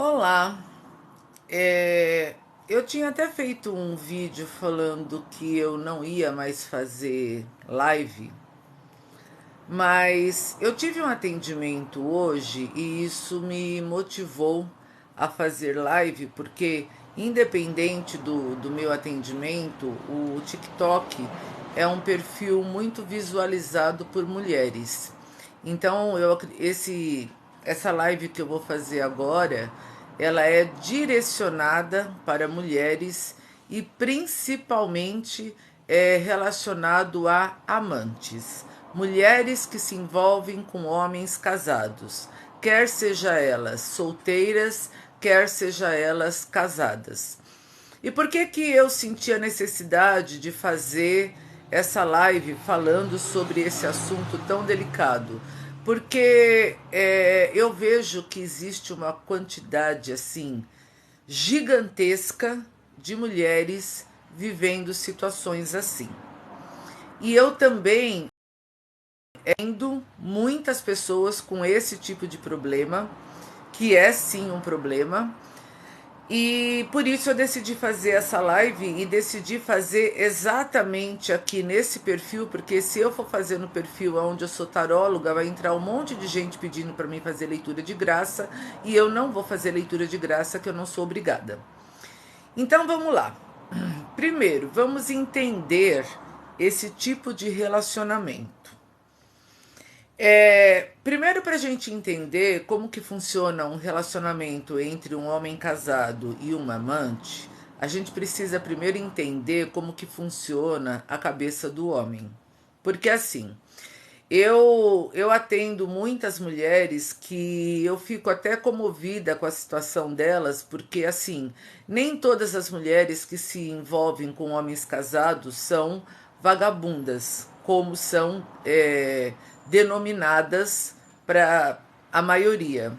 Olá, é, eu tinha até feito um vídeo falando que eu não ia mais fazer live, mas eu tive um atendimento hoje e isso me motivou a fazer live, porque independente do meu atendimento, o TikTok é um perfil muito visualizado por mulheres. Então, essa live que eu vou fazer agora, ela é direcionada para mulheres e principalmente é relacionado a amantes, mulheres que se envolvem com homens casados, quer seja elas solteiras, quer seja elas casadas. E por que que eu senti a necessidade de fazer essa live falando sobre esse assunto tão delicado? Porque eu vejo que existe uma quantidade assim gigantesca de mulheres vivendo situações assim. E eu também tendo muitas pessoas com esse tipo de problema, que é sim um problema. E por isso eu decidi fazer essa live e decidi fazer exatamente aqui nesse perfil, porque se eu for fazer no perfil onde eu sou taróloga, vai entrar um monte de gente pedindo para mim fazer leitura de graça e eu não vou fazer leitura de graça, que eu não sou obrigada. Então vamos lá. Primeiro, vamos entender esse tipo de relacionamento. Primeiro, para a gente entender como que funciona um relacionamento entre um homem casado e uma amante, a gente precisa primeiro entender como que funciona a cabeça do homem. Porque assim, eu atendo muitas mulheres que eu fico até comovida com a situação delas, porque assim, nem todas as mulheres que se envolvem com homens casados são vagabundas, como são denominadas para a maioria.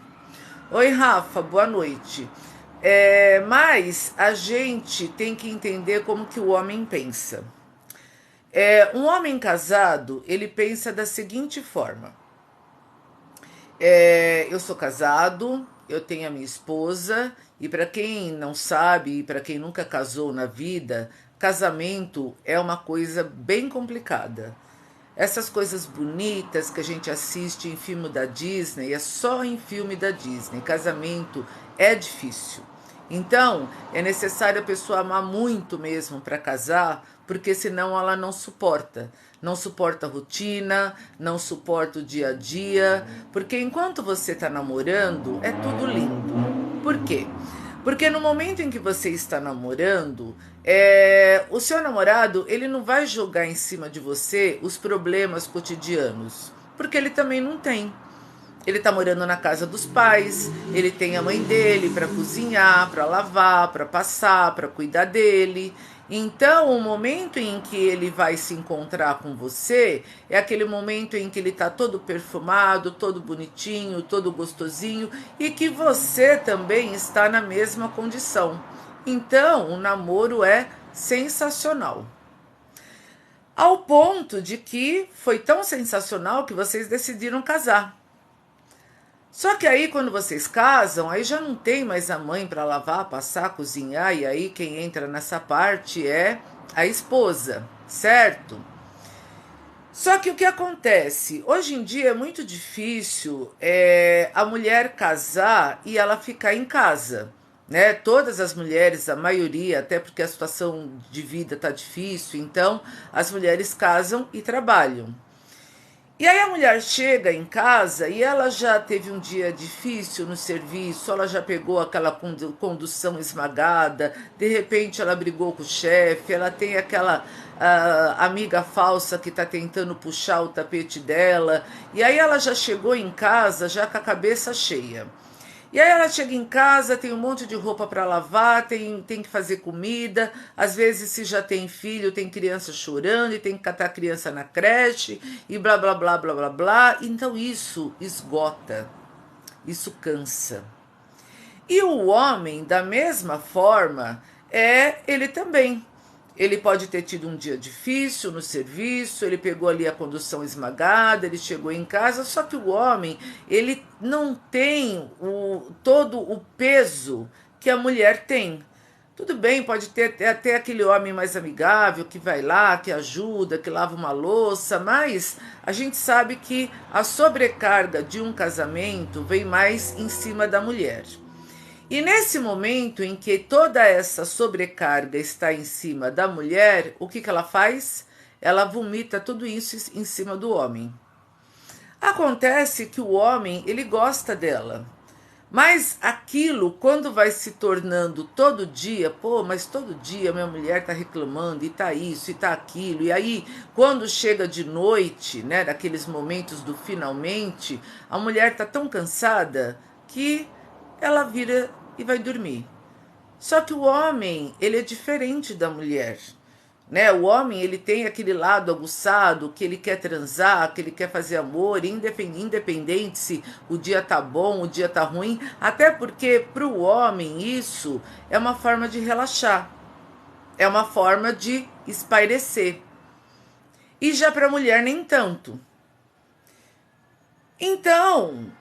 Oi, Rafa, boa noite. Mas a gente tem que entender como que o homem pensa. Um homem casado, ele pensa da seguinte forma: eu sou casado, eu tenho a minha esposa, e para quem não sabe, e para quem nunca casou na vida, casamento é uma coisa bem complicada. Essas coisas bonitas que a gente assiste em filme da Disney, é só em filme da Disney. Casamento é difícil. Então, é necessário a pessoa amar muito mesmo para casar, porque senão ela não suporta. Não suporta a rotina, não suporta o dia a dia, porque enquanto você está namorando, é tudo lindo. Por quê? Porque no momento em que você está namorando, o seu namorado ele não vai jogar em cima de você os problemas cotidianos, porque ele também não tem. Ele tá morando na casa dos pais, ele tem a mãe dele para cozinhar, para lavar, para passar, para cuidar dele. Então, o momento em que ele vai se encontrar com você é aquele momento em que ele tá todo perfumado, todo bonitinho, todo gostosinho e que você também está na mesma condição. Então, o namoro é sensacional. Ao ponto de que foi tão sensacional que vocês decidiram casar. Só que aí quando vocês casam, aí já não tem mais a mãe para lavar, passar, cozinhar, e aí quem entra nessa parte é a esposa, certo? Só que o que acontece? Hoje em dia é muito difícil a mulher casar e ela ficar em casa. Né? Todas as mulheres, a maioria, até porque a situação de vida está difícil, então as mulheres casam e trabalham. E aí a mulher chega em casa e ela já teve um dia difícil no serviço, ela já pegou aquela condução esmagada, de repente ela brigou com o chefe, ela tem aquela amiga falsa que está tentando puxar o tapete dela, e aí ela já chegou em casa já com a cabeça cheia. E aí ela chega em casa, tem um monte de roupa para lavar, tem que fazer comida. Às vezes, se já tem filho, tem criança chorando e tem que catar a criança na creche e blá, blá, blá, blá, blá, blá. Então isso esgota, isso cansa. E o homem, da mesma forma, ele também. Ele pode ter tido um dia difícil no serviço, ele pegou ali a condução esmagada, ele chegou em casa, só que o homem, ele não tem todo o peso que a mulher tem. Tudo bem, pode ter até aquele homem mais amigável que vai lá, que ajuda, que lava uma louça, mas a gente sabe que a sobrecarga de um casamento vem mais em cima da mulher. E nesse momento em que toda essa sobrecarga está em cima da mulher, o que ela faz? Ela vomita tudo isso em cima do homem. Acontece que o homem, ele gosta dela. Mas aquilo, quando vai se tornando todo dia, pô, mas todo dia minha mulher tá reclamando, e tá isso, e tá aquilo. E aí, quando chega de noite, né, daqueles momentos do finalmente, a mulher tá tão cansada que ela vira e vai dormir. Só que o homem, ele é diferente da mulher, né? O homem, ele tem aquele lado aguçado, que ele quer transar, que ele quer fazer amor, independente se o dia tá bom, o dia tá ruim, até porque para o homem isso é uma forma de relaxar, é uma forma de espairecer. E já para a mulher nem tanto. Então,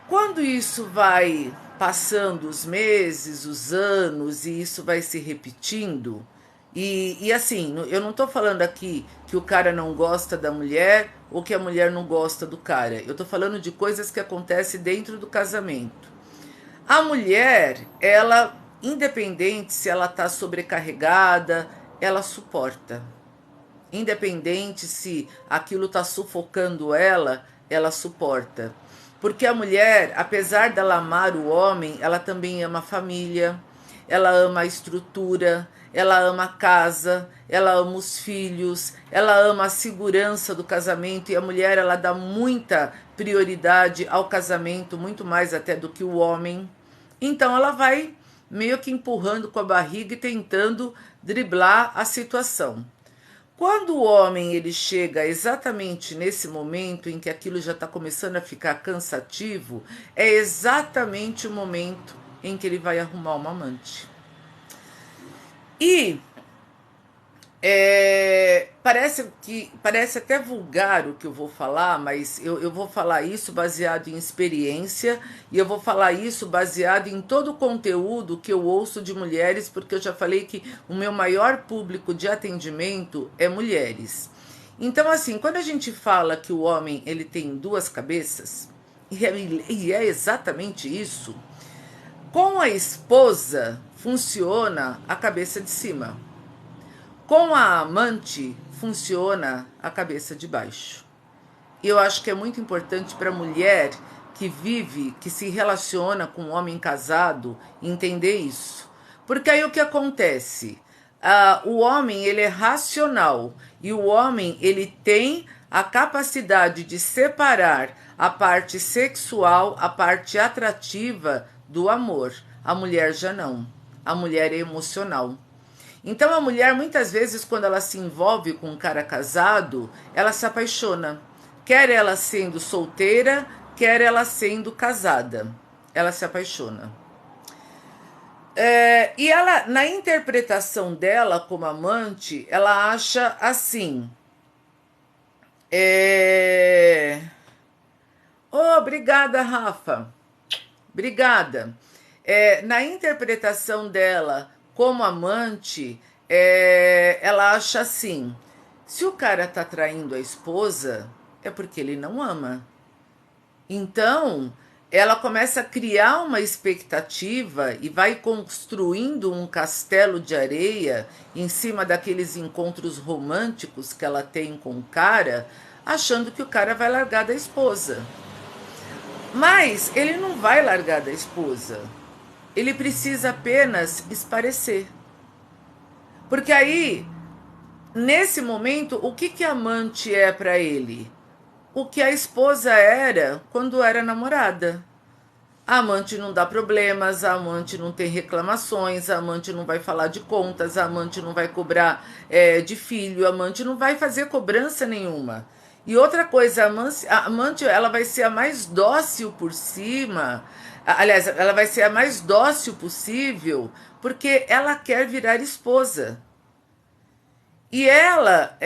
quando isso vai passando os meses, os anos, e isso vai se repetindo, e assim, eu não tô falando aqui que o cara não gosta da mulher ou que a mulher não gosta do cara. Eu tô falando de coisas que acontecem dentro do casamento. A mulher, ela, independente se ela tá sobrecarregada, ela suporta. Independente se aquilo tá sufocando ela suporta. Porque a mulher, apesar dela amar o homem, ela também ama a família, ela ama a estrutura, ela ama a casa, ela ama os filhos, ela ama a segurança do casamento, e a mulher, ela dá muita prioridade ao casamento, muito mais até do que o homem. Então ela vai meio que empurrando com a barriga e tentando driblar a situação. Quando o homem ele chega exatamente nesse momento em que aquilo já está começando a ficar cansativo, é exatamente o momento em que ele vai arrumar uma amante. E parece até vulgar o que eu vou falar, mas eu vou falar isso baseado em experiência, e eu vou falar isso baseado em todo o conteúdo que eu ouço de mulheres, porque eu já falei que o meu maior público de atendimento é mulheres. Então, assim, quando a gente fala que o homem ele tem duas cabeças, e é exatamente isso, com a esposa funciona a cabeça de cima. Com a amante, funciona a cabeça de baixo. E eu acho que é muito importante para a mulher que vive, que se relaciona com um homem casado, entender isso. Porque aí o que acontece? O homem, ele é racional. E o homem, ele tem a capacidade de separar a parte sexual, a parte atrativa do amor. A mulher já não. A mulher é emocional. Então a mulher, muitas vezes, quando ela se envolve com um cara casado, ela se apaixona. Quer ela sendo solteira, quer ela sendo casada. Ela se apaixona. E ela, na interpretação dela como amante, ela acha assim. Obrigada, Rafa. Obrigada. Na interpretação dela como amante, ela acha assim: se o cara tá traindo a esposa, é porque ele não ama. Então, ela começa a criar uma expectativa e vai construindo um castelo de areia em cima daqueles encontros românticos que ela tem com o cara, achando que o cara vai largar da esposa. Mas ele não vai largar da esposa. Ele precisa apenas esparecer. Porque aí, nesse momento, o que a amante é para ele? O que a esposa era quando era namorada. A amante não dá problemas, a amante não tem reclamações, a amante não vai falar de contas, a amante não vai cobrar de filho, a amante não vai fazer cobrança nenhuma. E outra coisa, a amante ela vai ser a mais dócil por cima. Aliás, ela vai ser a mais dócil possível, porque ela quer virar esposa. E ela,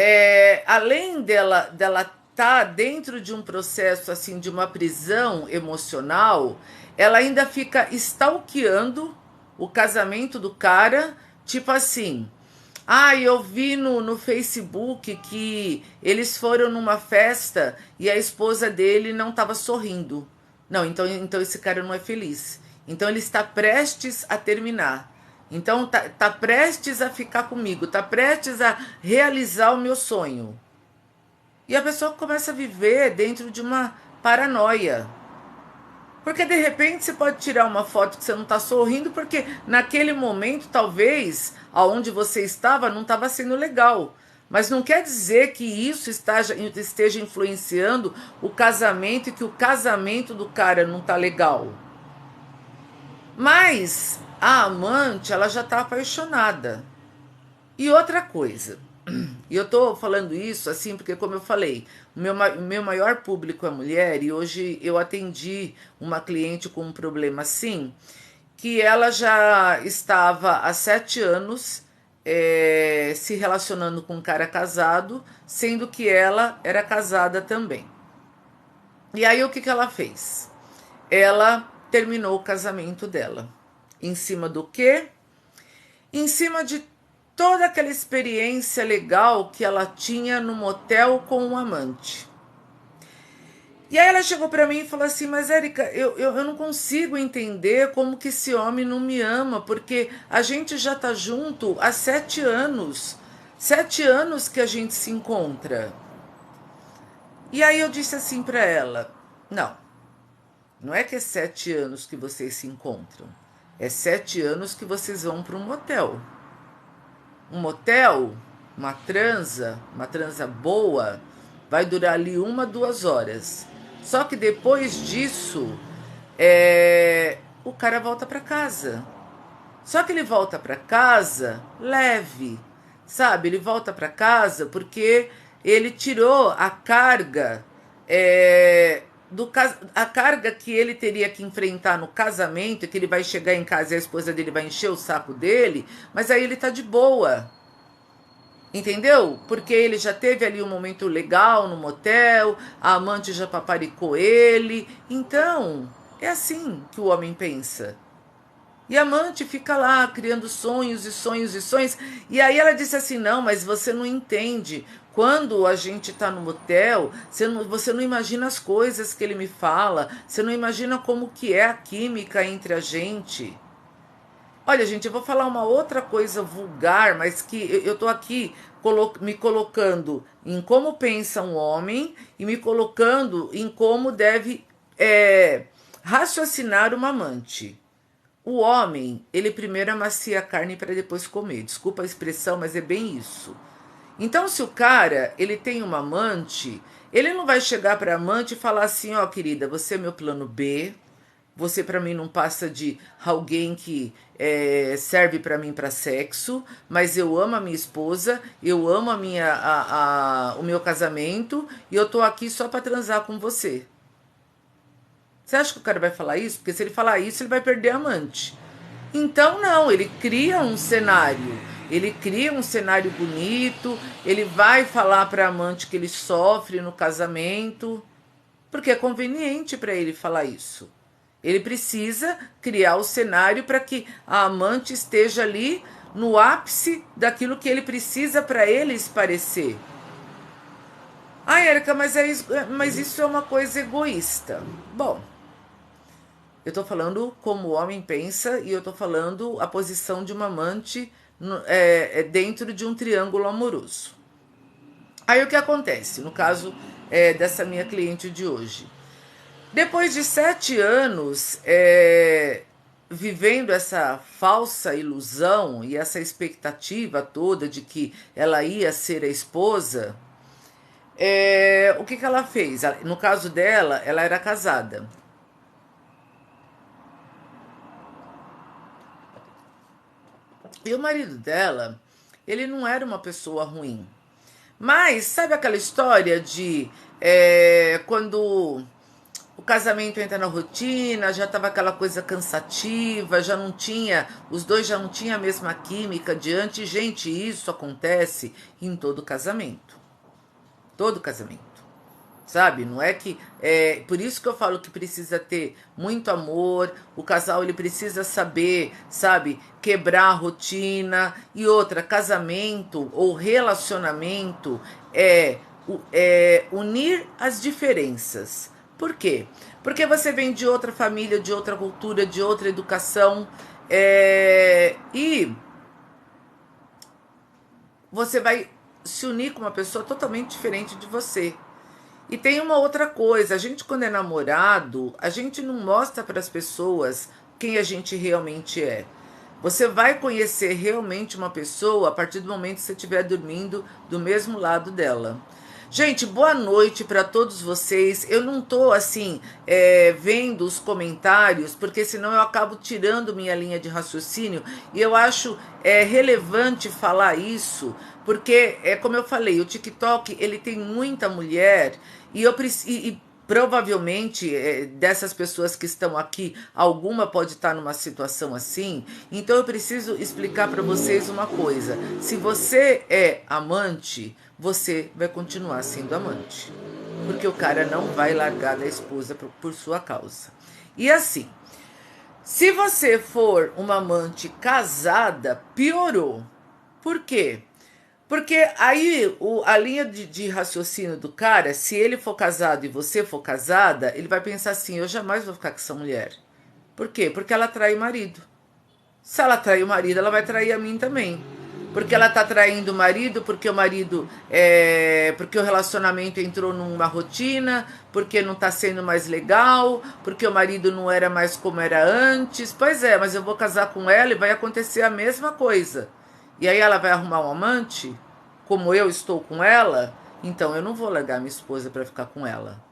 além dela tá dentro de um processo assim de uma prisão emocional, ela ainda fica stalkeando o casamento do cara, tipo assim, ah, eu vi no Facebook que eles foram numa festa e a esposa dele não estava sorrindo. Não, então esse cara não é feliz. Então ele está prestes a terminar. Então tá prestes a ficar comigo, tá prestes a realizar o meu sonho. E a pessoa começa a viver dentro de uma paranoia. Porque de repente você pode tirar uma foto que você não está sorrindo, porque naquele momento, talvez, aonde você estava, não estava sendo legal. Mas não quer dizer que isso esteja influenciando o casamento e que o casamento do cara não tá legal. Mas a amante, ela já está apaixonada. E outra coisa, e eu tô falando isso assim porque, como eu falei, o meu maior público é mulher e hoje eu atendi uma cliente com um problema assim, que ela já estava há 7 anos se relacionando com um cara casado, sendo que ela era casada também. E aí o que, que ela fez? Ela terminou o casamento dela. Em cima do quê? Em cima de toda aquela experiência legal que ela tinha no motel com um amante. E aí ela chegou para mim e falou assim, mas Érica, eu não consigo entender como que esse homem não me ama, porque a gente já tá junto há 7 anos. 7 anos que a gente se encontra. E aí eu disse assim para ela, não é que é 7 anos que vocês se encontram. É 7 anos que vocês vão para um motel. Um motel, uma transa boa, vai durar ali 1, 2 horas. Só que depois disso, o cara volta para casa. Só que ele volta para casa leve, sabe? Ele volta para casa porque ele tirou a carga, a carga que ele teria que enfrentar no casamento, que ele vai chegar em casa e a esposa dele vai encher o saco dele, mas aí ele tá de boa. Entendeu? Porque ele já teve ali um momento legal no motel, a amante já paparicou ele. Então, é assim que o homem pensa. E a amante fica lá criando sonhos e sonhos e sonhos. E aí ela disse assim: não, mas você não entende. Quando a gente tá no motel, você não imagina as coisas que ele me fala, você não imagina como que é a química entre a gente. Olha, gente, eu vou falar uma outra coisa vulgar, mas que eu tô aqui me colocando em como pensa um homem e me colocando em como deve raciocinar uma amante. O homem, ele primeiro amacia a carne para depois comer. Desculpa a expressão, mas é bem isso. Então, se o cara, ele tem uma amante, ele não vai chegar para a amante e falar assim, ó, querida, você é meu plano B, você para mim não passa de alguém que serve para mim para sexo, mas eu amo a minha esposa, eu amo o meu casamento e eu tô aqui só para transar com você. Você acha que o cara vai falar isso? Porque se ele falar isso, ele vai perder a amante. Então não, ele cria um cenário. Ele cria um cenário bonito, ele vai falar para a amante que ele sofre no casamento, porque é conveniente para ele falar isso. Ele precisa criar o cenário para que a amante esteja ali no ápice daquilo que ele precisa para ele esparecer. Ah, Érica, mas isso é uma coisa egoísta. Bom, eu tô falando como o homem pensa e eu tô falando a posição de uma amante dentro de um triângulo amoroso. Aí o que acontece? No caso dessa minha cliente de hoje. Depois de 7 anos vivendo essa falsa ilusão e essa expectativa toda de que ela ia ser a esposa, o que, que ela fez? No caso dela, ela era casada. E o marido dela, ele não era uma pessoa ruim. Mas sabe aquela história de quando o casamento entra na rotina, já estava aquela coisa cansativa, já não tinha, os dois já não tinham a mesma química diante. Gente, isso acontece em todo casamento. Todo casamento. Sabe? Não é que é por isso que eu falo que precisa ter muito amor. O casal ele precisa saber, sabe, quebrar a rotina. E outra, casamento ou relacionamento é unir as diferenças. Por quê? Porque você vem de outra família, de outra cultura, de outra educação, e você vai se unir com uma pessoa totalmente diferente de você. E tem uma outra coisa, a gente quando é namorado, a gente não mostra para as pessoas quem a gente realmente é. Você vai conhecer realmente uma pessoa a partir do momento que você estiver dormindo do mesmo lado dela. Gente, boa noite para todos vocês. Eu não tô assim vendo os comentários, porque senão eu acabo tirando minha linha de raciocínio. E eu acho relevante falar isso, porque como eu falei, o TikTok ele tem muita mulher e provavelmente dessas pessoas que estão aqui, alguma pode estar numa situação assim. Então eu preciso explicar para vocês uma coisa. Se você é amante, você vai continuar sendo amante. Porque o cara não vai largar da esposa por sua causa. E assim, se você for uma amante casada, piorou. Por quê? Porque aí a linha de raciocínio do cara, se ele for casado e você for casada, ele vai pensar assim: eu jamais vou ficar com essa mulher. Por quê? Porque ela trai o marido. Se ela trair o marido, ela vai trair a mim também. Porque ela tá traindo o marido, porque o marido porque o relacionamento entrou numa rotina, porque não tá sendo mais legal, porque o marido não era mais como era antes. Pois é, mas eu vou casar com ela e vai acontecer a mesma coisa. E aí ela vai arrumar um amante, como eu estou com ela, então eu não vou largar minha esposa para ficar com ela.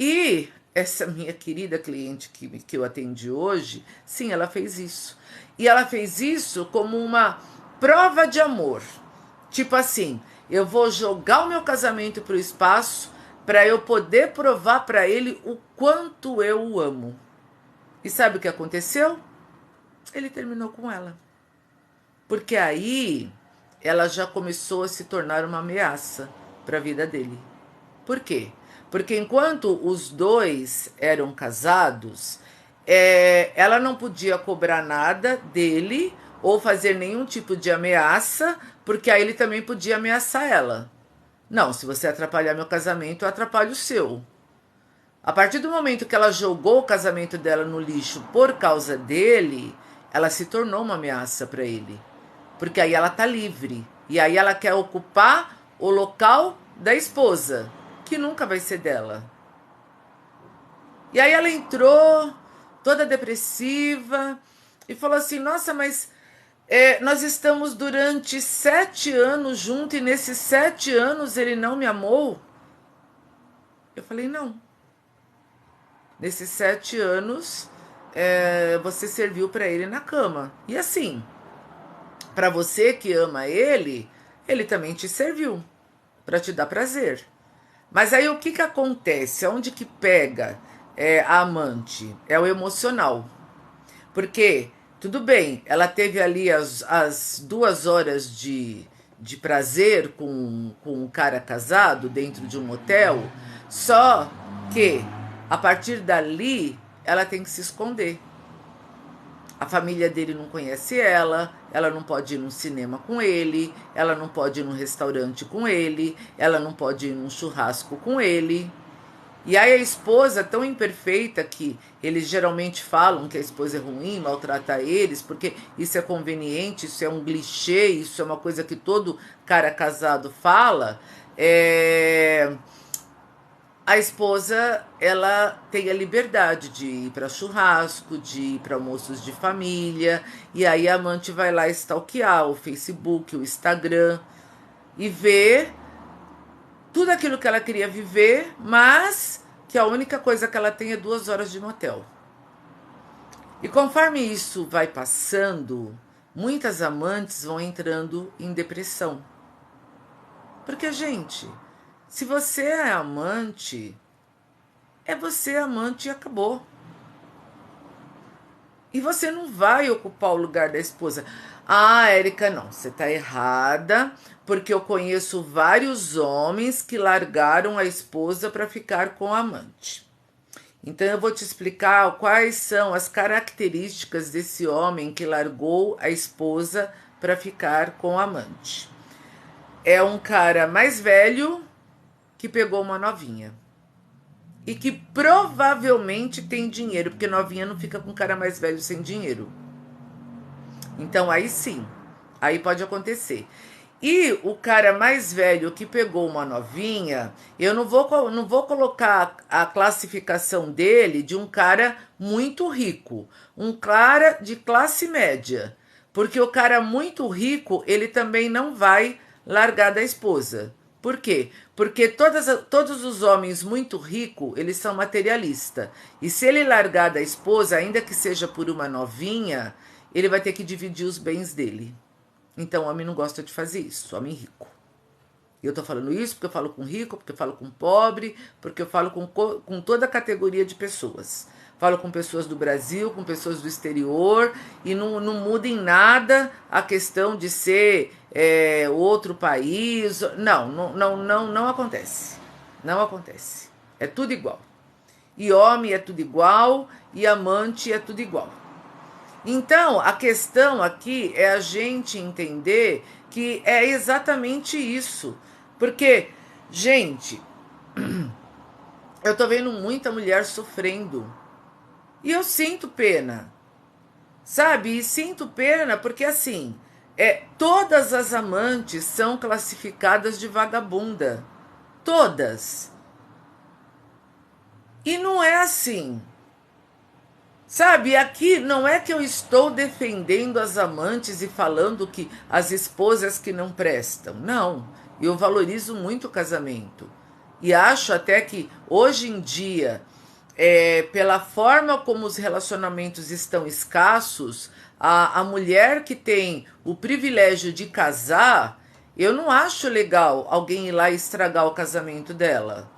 E essa minha querida cliente que eu atendi hoje, sim, ela fez isso. E ela fez isso como uma prova de amor. Tipo assim, eu vou jogar o meu casamento para o espaço para eu poder provar para ele o quanto eu o amo. E sabe o que aconteceu? Ele terminou com ela. Porque aí ela já começou a se tornar uma ameaça para a vida dele. Por quê? Porque enquanto os dois eram casados, ela não podia cobrar nada dele ou fazer nenhum tipo de ameaça, porque aí ele também podia ameaçar ela. Não, se você atrapalhar meu casamento, eu atrapalho o seu. A partir do momento que ela jogou o casamento dela no lixo por causa dele, ela se tornou uma ameaça para ele. Porque aí ela tá livre. E aí ela quer ocupar o local da esposa, que nunca vai ser dela. E aí ela entrou toda depressiva e falou assim: nossa, mas nós estamos durante 7 anos juntos e nesses 7 anos ele não me amou? Eu falei: não. Nesses 7 anos você serviu para ele na cama. E assim, para você que ama ele, ele também te serviu para te dar prazer. Mas aí o que acontece? Onde que pega a amante? É o emocional. Porque, tudo bem, ela teve ali as 2 horas de prazer com um cara casado dentro de um hotel, só que a partir dali ela tem que se esconder. A família dele não conhece ela não pode ir num cinema com ele, ela não pode ir num restaurante com ele, ela não pode ir num churrasco com ele. E aí a esposa, tão imperfeita que eles geralmente falam que a esposa é ruim, maltrata eles, porque isso é conveniente, isso é um clichê, isso é uma coisa que todo cara casado fala, a esposa, ela tem a liberdade de ir para churrasco, de ir para almoços de família, e aí a amante vai lá stalkear o Facebook, o Instagram, e ver tudo aquilo que ela queria viver, mas que a única coisa que ela tem é 2 horas de motel. E conforme isso vai passando, muitas amantes vão entrando em depressão. Porque, gente, se você é amante, é você amante e acabou. E você não vai ocupar o lugar da esposa. Ah, Érica, não, você tá errada, porque eu conheço vários homens que largaram a esposa para ficar com a amante. Então eu vou te explicar quais são as características desse homem que largou a esposa para ficar com a amante. É um cara mais velho que pegou uma novinha. E que provavelmente tem dinheiro, porque novinha não fica com um cara mais velho sem dinheiro. Então aí sim, aí pode acontecer. E o cara mais velho que pegou uma novinha, eu não vou colocar a classificação dele de um cara muito rico, um cara de classe média. Porque o cara muito rico, ele também não vai largar da esposa. Por quê? Porque todos os homens muito ricos, eles são materialistas. E se ele largar da esposa, ainda que seja por uma novinha, ele vai ter que dividir os bens dele. Então, o homem não gosta de fazer isso, homem rico. E eu tô falando isso porque eu falo com rico, porque eu falo com pobre, porque eu falo com toda a categoria de pessoas. Falo com pessoas do Brasil, com pessoas do exterior, e não muda em nada a questão de ser outro país. Não acontece. Não acontece. É tudo igual. E homem é tudo igual, e amante é tudo igual. Então, a questão aqui é a gente entender que é exatamente isso. Porque, gente, eu tô vendo muita mulher sofrendo. E eu sinto pena, sabe? E sinto pena porque, assim, todas as amantes são classificadas de vagabunda. Todas. E não é assim. Sabe, aqui não é que eu estou defendendo as amantes e falando que as esposas que não prestam. Não, eu valorizo muito o casamento. E acho até que hoje em dia, pela forma como os relacionamentos estão escassos, a mulher que tem o privilégio de casar, eu não acho legal alguém ir lá e estragar o casamento dela.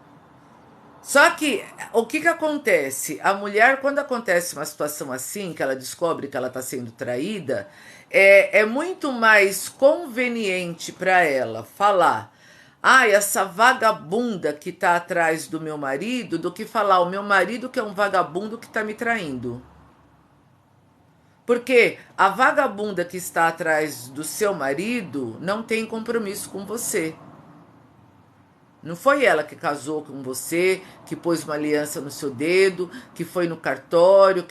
Só que o que acontece? A mulher, quando acontece uma situação assim, que ela descobre que ela está sendo traída, é muito mais conveniente para ela falar: ai, essa vagabunda que está atrás do meu marido, do que falar o meu marido que é um vagabundo que está me traindo. Porque a vagabunda que está atrás do seu marido não tem compromisso com você. Não foi ela que casou com você, que pôs uma aliança no seu dedo, que foi no cartório,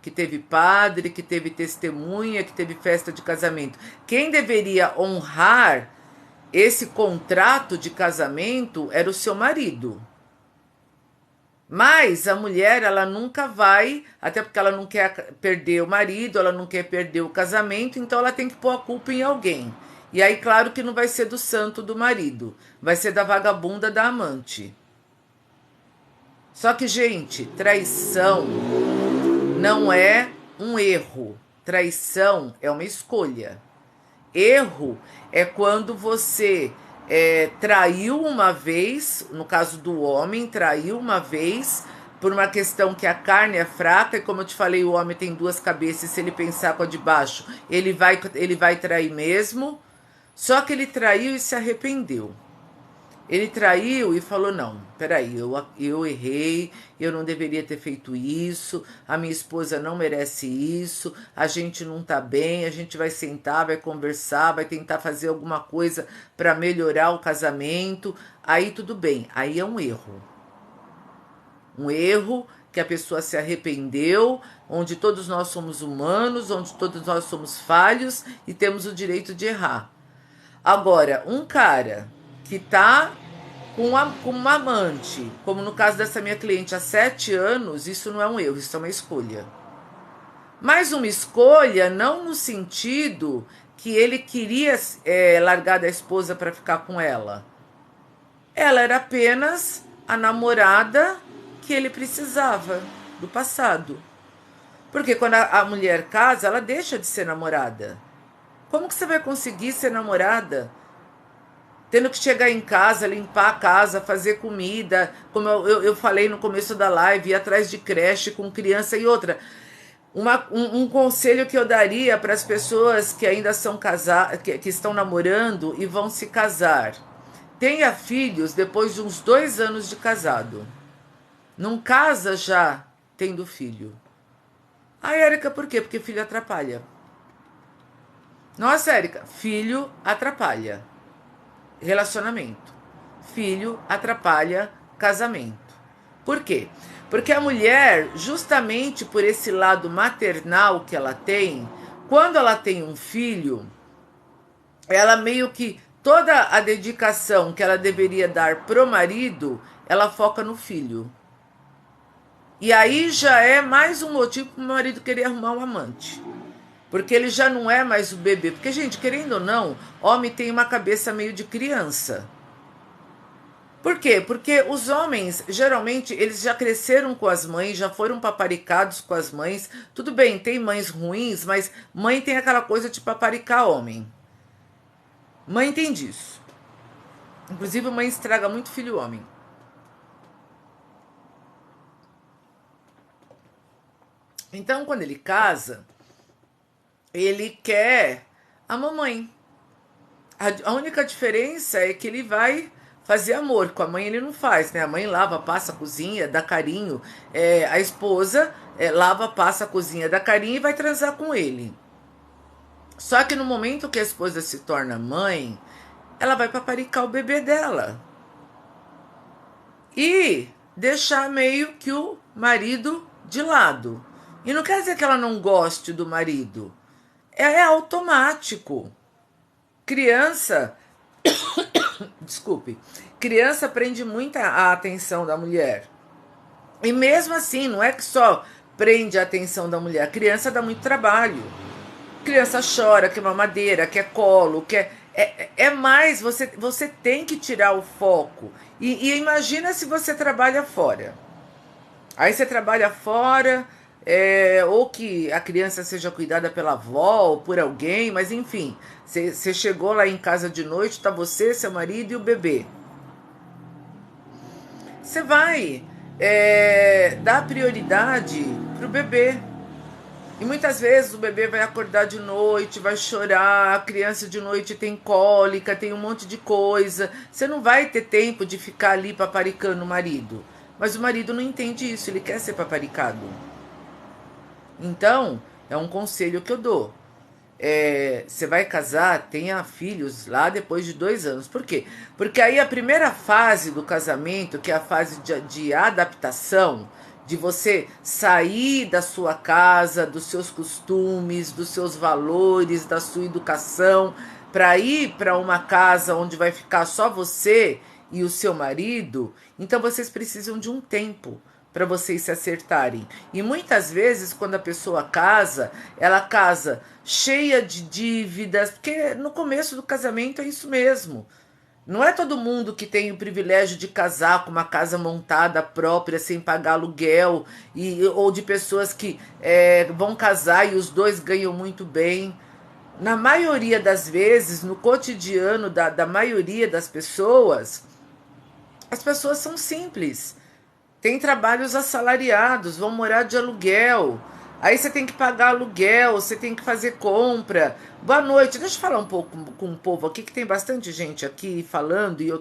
que teve padre, que teve testemunha, que teve festa de casamento. Quem deveria honrar esse contrato de casamento era o seu marido. Mas a mulher, ela nunca vai, até porque ela não quer perder o marido, ela não quer perder o casamento, então ela tem que pôr a culpa em alguém. E aí, claro que não vai ser do santo do marido, vai ser da vagabunda da amante. Só que, gente, traição não é um erro. Traição é uma escolha. Erro é quando você traiu uma vez, no caso do homem, traiu uma vez por uma questão que a carne é fraca, e como eu te falei, o homem tem duas cabeças, e se ele pensar com a de baixo, ele vai trair mesmo. Só que ele traiu e se arrependeu. Ele traiu e falou: não, peraí, eu errei, eu não deveria ter feito isso, a minha esposa não merece isso, a gente não tá bem, a gente vai sentar, vai conversar, vai tentar fazer alguma coisa para melhorar o casamento. Aí tudo bem, aí é um erro. Um erro que a pessoa se arrependeu, onde todos nós somos humanos, onde todos nós somos falhos e temos o direito de errar. Agora, um cara que tá com uma amante, como no caso dessa minha cliente há 7 anos, isso não é um erro, isso é uma escolha. Mas uma escolha não no sentido que ele queria largar da esposa para ficar com ela. Ela era apenas a namorada que ele precisava do passado. Porque quando a mulher casa, ela deixa de ser namorada. Como que você vai conseguir ser namorada tendo que chegar em casa, limpar a casa, fazer comida, como eu falei no começo da live, ir atrás de creche com criança e outra. Um conselho que eu daria para as pessoas que ainda são casadas, que estão namorando e vão se casar. Tenha filhos depois de uns 2 anos de casado. Não casa já tendo filho. Ah, Érica, por quê? Porque filho atrapalha. Nossa, Érica, filho atrapalha relacionamento. Filho atrapalha casamento. Por quê? Porque a mulher, justamente por esse lado maternal que ela tem, quando ela tem um filho, ela meio que toda a dedicação que ela deveria dar pro marido, ela foca no filho. E aí já é mais um motivo para o marido querer arrumar um amante. Porque ele já não é mais o bebê. Porque, gente, querendo ou não, homem tem uma cabeça meio de criança. Por quê? Porque os homens, geralmente, eles já cresceram com as mães, já foram paparicados com as mães. Tudo bem, tem mães ruins, mas mãe tem aquela coisa de paparicar homem. Mãe tem disso. Inclusive, mãe estraga muito filho homem. Então, quando ele casa, ele quer a mamãe. A única diferença é que ele vai fazer amor. Com a mãe ele não faz, né? A mãe lava, passa, cozinha, dá carinho. A esposa lava, passa, cozinha, dá carinho e vai transar com ele. Só que no momento que a esposa se torna mãe, ela vai paparicar o bebê dela. E deixar meio que o marido de lado. E não quer dizer que ela não goste do marido. É automático. Criança, desculpe, criança prende muito a atenção da mulher. E mesmo assim, não é que só prende a atenção da mulher. A criança dá muito trabalho. Criança chora, quer mamadeira, quer colo, quer... É mais, você tem que tirar o foco. E imagina se você trabalha fora. Aí você trabalha fora, ou que a criança seja cuidada pela avó ou por alguém, mas enfim, você chegou lá em casa de noite, tá você, seu marido e o bebê. Você vai dar prioridade pro bebê. E muitas vezes o bebê vai acordar de noite, vai chorar, a criança de noite tem cólica, tem um monte de coisa. Você não vai ter tempo de ficar ali paparicando o marido. Mas o marido não entende isso, ele quer ser paparicado. Então, é um conselho que eu dou. Você vai casar, tenha filhos lá depois de 2 anos. Por quê? Porque aí a primeira fase do casamento, que é a fase de adaptação, de você sair da sua casa, dos seus costumes, dos seus valores, da sua educação, para ir para uma casa onde vai ficar só você e o seu marido, então vocês precisam de um tempo para vocês se acertarem. E muitas vezes, quando a pessoa casa, ela casa cheia de dívidas, porque no começo do casamento é isso mesmo. Não é todo mundo que tem o privilégio de casar com uma casa montada própria, sem pagar aluguel, ou de pessoas que vão casar e os dois ganham muito bem. Na maioria das vezes, no cotidiano da maioria das pessoas, as pessoas são simples. Tem trabalhos assalariados, vão morar de aluguel. Aí você tem que pagar aluguel, você tem que fazer compra. Boa noite. Deixa eu falar um pouco com o povo aqui, que tem bastante gente aqui falando, e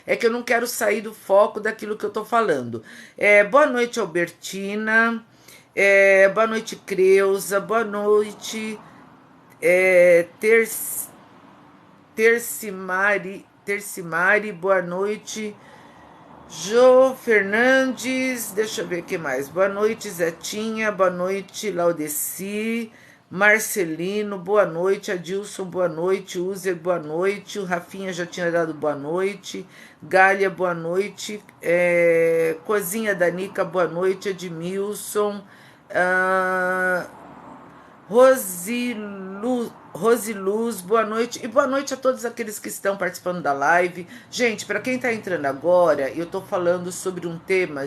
é que eu não quero sair do foco daquilo que eu tô falando. Boa noite, Albertina. Boa noite, Creuza. Boa noite, Tercimari. Boa noite. Jô Fernandes, deixa eu ver o que mais. Boa noite, Zetinha. Boa noite, Laudeci. Marcelino, boa noite. Adilson, boa noite. Uzer, boa noite. O Rafinha já tinha dado boa noite. Gália, boa noite. Cozinha da Nica, boa noite. Edmilson. Rosiluz, boa noite. E boa noite a todos aqueles que estão participando da live. Gente, para quem está entrando agora, eu estou falando sobre um tema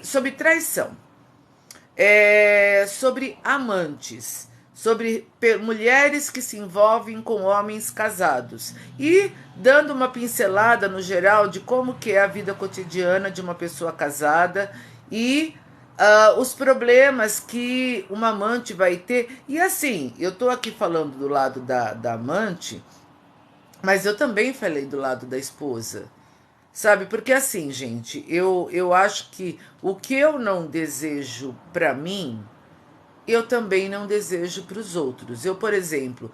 sobre traição, sobre amantes. sobre mulheres que se envolvem com homens casados e dando uma pincelada no geral de como que é a vida cotidiana de uma pessoa casada e os problemas que uma amante vai ter. E assim, eu tô aqui falando do lado da amante, mas eu também falei do lado da esposa. Sabe, porque assim, gente, eu acho que o que eu não desejo pra mim, eu também não desejo para os outros. Eu, por exemplo,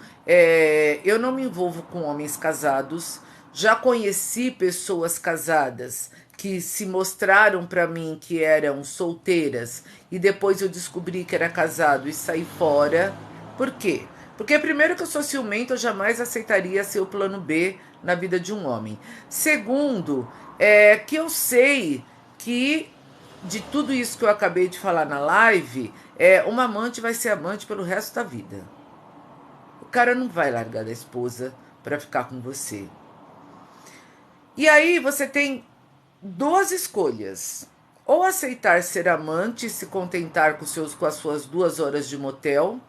eu não me envolvo com homens casados. Já conheci pessoas casadas que se mostraram para mim que eram solteiras e depois eu descobri que era casado e saí fora. Por quê? Porque primeiro que eu sou ciumenta, eu jamais aceitaria ser o plano B na vida de um homem. Segundo, que eu sei que de tudo isso que eu acabei de falar na live, uma amante vai ser amante pelo resto da vida. O cara não vai largar da esposa para ficar com você. E aí você tem duas escolhas. Ou aceitar ser amante e se contentar com as suas 2 horas de motel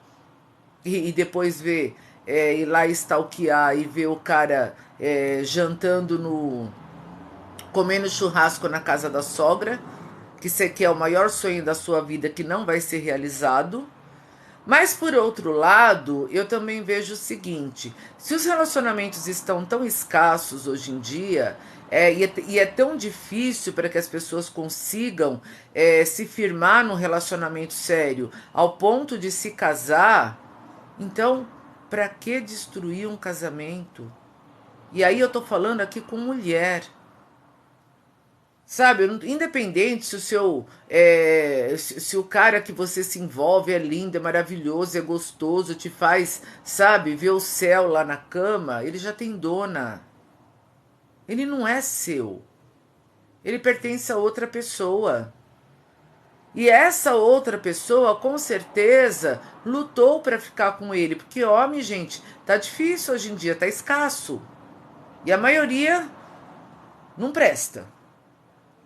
e depois ver, ir lá stalkear e ver o cara jantando comendo churrasco na casa da sogra, que você quer o maior sonho da sua vida que não vai ser realizado. Mas por outro lado, eu também vejo o seguinte: se os relacionamentos estão tão escassos hoje em dia, e é tão difícil para que as pessoas consigam se firmar num relacionamento sério ao ponto de se casar, então para que destruir um casamento? E aí eu tô falando aqui com mulher. Sabe, independente se o seu. Se o cara que você se envolve é lindo, é maravilhoso, é gostoso, te faz, sabe, ver o céu lá na cama, ele já tem dona. Ele não é seu. Ele pertence a outra pessoa. E essa outra pessoa, com certeza, lutou para ficar com ele. Porque homem, gente, tá difícil hoje em dia, tá escasso. E a maioria não presta.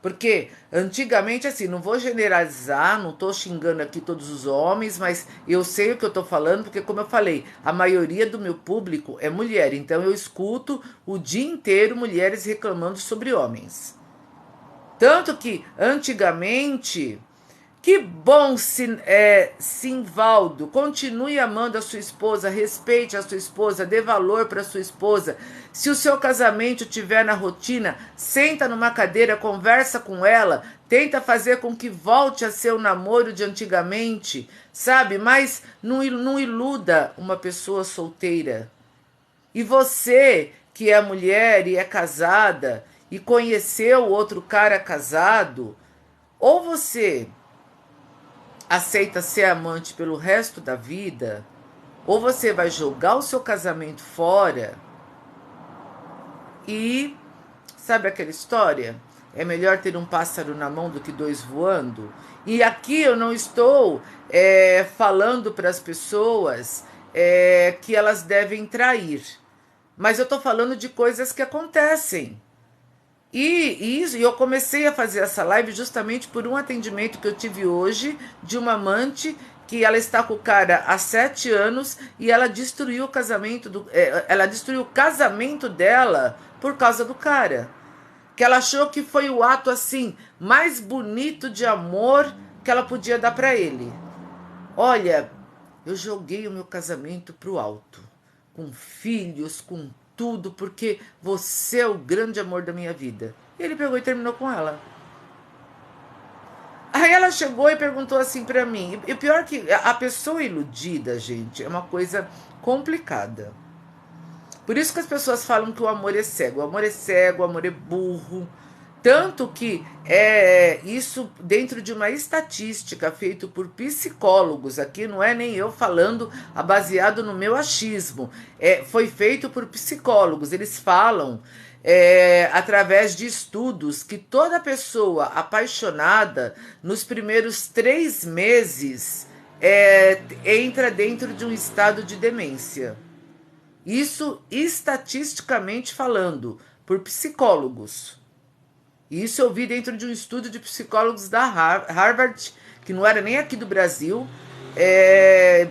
Porque antigamente, assim, não vou generalizar, não tô xingando aqui todos os homens, mas eu sei o que eu tô falando, porque como eu falei, a maioria do meu público é mulher, então eu escuto o dia inteiro mulheres reclamando sobre homens. Tanto que antigamente, que bom, Simvaldo. Continue amando a sua esposa, respeite a sua esposa, dê valor para a sua esposa. Se o seu casamento estiver na rotina, senta numa cadeira, conversa com ela, tenta fazer com que volte a ser o namoro de antigamente, sabe? Mas não iluda uma pessoa solteira. E você, que é mulher e é casada, e conheceu outro cara casado, ou você aceita ser amante pelo resto da vida, ou você vai jogar o seu casamento fora e sabe aquela história? É melhor ter um pássaro na mão do que dois voando. E aqui eu não estou falando para as pessoas que elas devem trair, mas eu estou falando de coisas que acontecem. E eu comecei a fazer essa live justamente por um atendimento que eu tive hoje de uma amante que ela está com o cara há 7 anos e ela destruiu o casamento ela destruiu o casamento dela por causa do cara. Que ela achou que foi o ato assim mais bonito de amor que ela podia dar para ele. Olha, eu joguei o meu casamento pro alto, com filhos, com tudo, porque você é o grande amor da minha vida. E ele pegou e terminou com ela. Aí ela chegou e perguntou assim pra mim. E pior que a pessoa iludida, gente, é uma coisa complicada. Por isso que as pessoas falam que o amor é cego. O amor é cego, o amor é burro. Tanto que isso dentro de uma estatística feita por psicólogos, aqui não é nem eu falando baseado no meu achismo, foi feito por psicólogos, eles falam através de estudos que toda pessoa apaixonada nos primeiros 3 meses entra dentro de um estado de demência. Isso estatisticamente falando, por psicólogos. Isso eu vi dentro de um estudo de psicólogos da Harvard, que não era nem aqui do Brasil,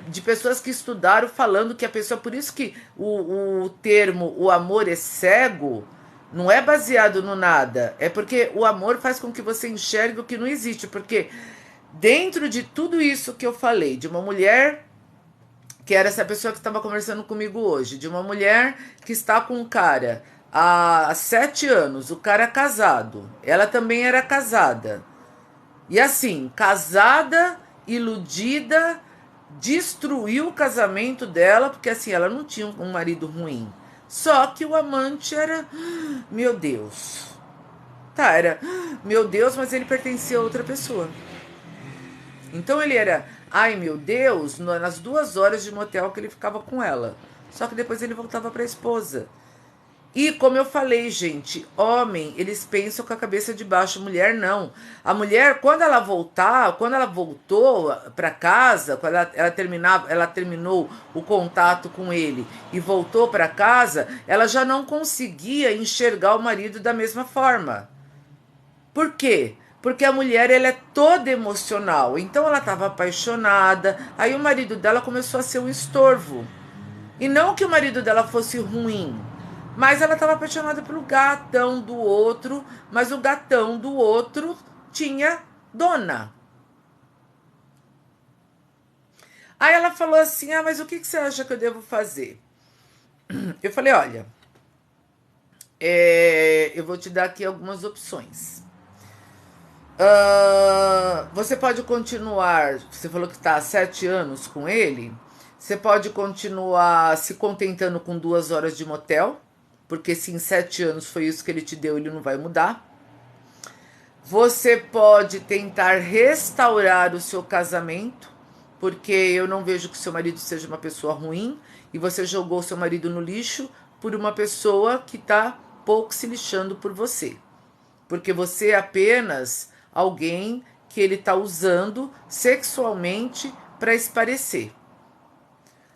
de pessoas que estudaram falando que a pessoa, por isso que o termo o amor é cego, não é baseado no nada, é porque o amor faz com que você enxergue o que não existe, porque dentro de tudo isso que eu falei, de uma mulher que era essa pessoa que estava conversando comigo hoje, de uma mulher que está com um cara há 7 anos, o cara é casado, ela também era casada. E assim, casada, iludida, destruiu o casamento dela, porque assim, ela não tinha um marido ruim. Só que o amante era, meu Deus. Tá, era, meu Deus, mas ele pertencia a outra pessoa. Então ele era, ai meu Deus, nas 2 horas de motel que ele ficava com ela. Só que depois ele voltava para a esposa. E como eu falei, gente, homem, eles pensam com a cabeça de baixo, mulher não. A mulher, quando ela voltou para casa, quando ela terminou o contato com ele e voltou para casa, ela já não conseguia enxergar o marido da mesma forma. Por quê? Porque a mulher ela é toda emocional. Então ela estava apaixonada. Aí o marido dela começou a ser um estorvo. E não que o marido dela fosse ruim, mas ela estava apaixonada pelo gatão do outro, mas o gatão do outro tinha dona. Aí ela falou assim: ah, mas o que você acha que eu devo fazer? Eu falei: olha, eu vou te dar aqui algumas opções. Você pode continuar. Você falou que está há 7 anos com ele. Você pode continuar se contentando com 2 horas de motel, porque se em 7 anos foi isso que ele te deu, ele não vai mudar. Você pode tentar restaurar o seu casamento, porque eu não vejo que seu marido seja uma pessoa ruim e você jogou seu marido no lixo por uma pessoa que está pouco se lixando por você, porque você é apenas alguém que ele está usando sexualmente para esparecer.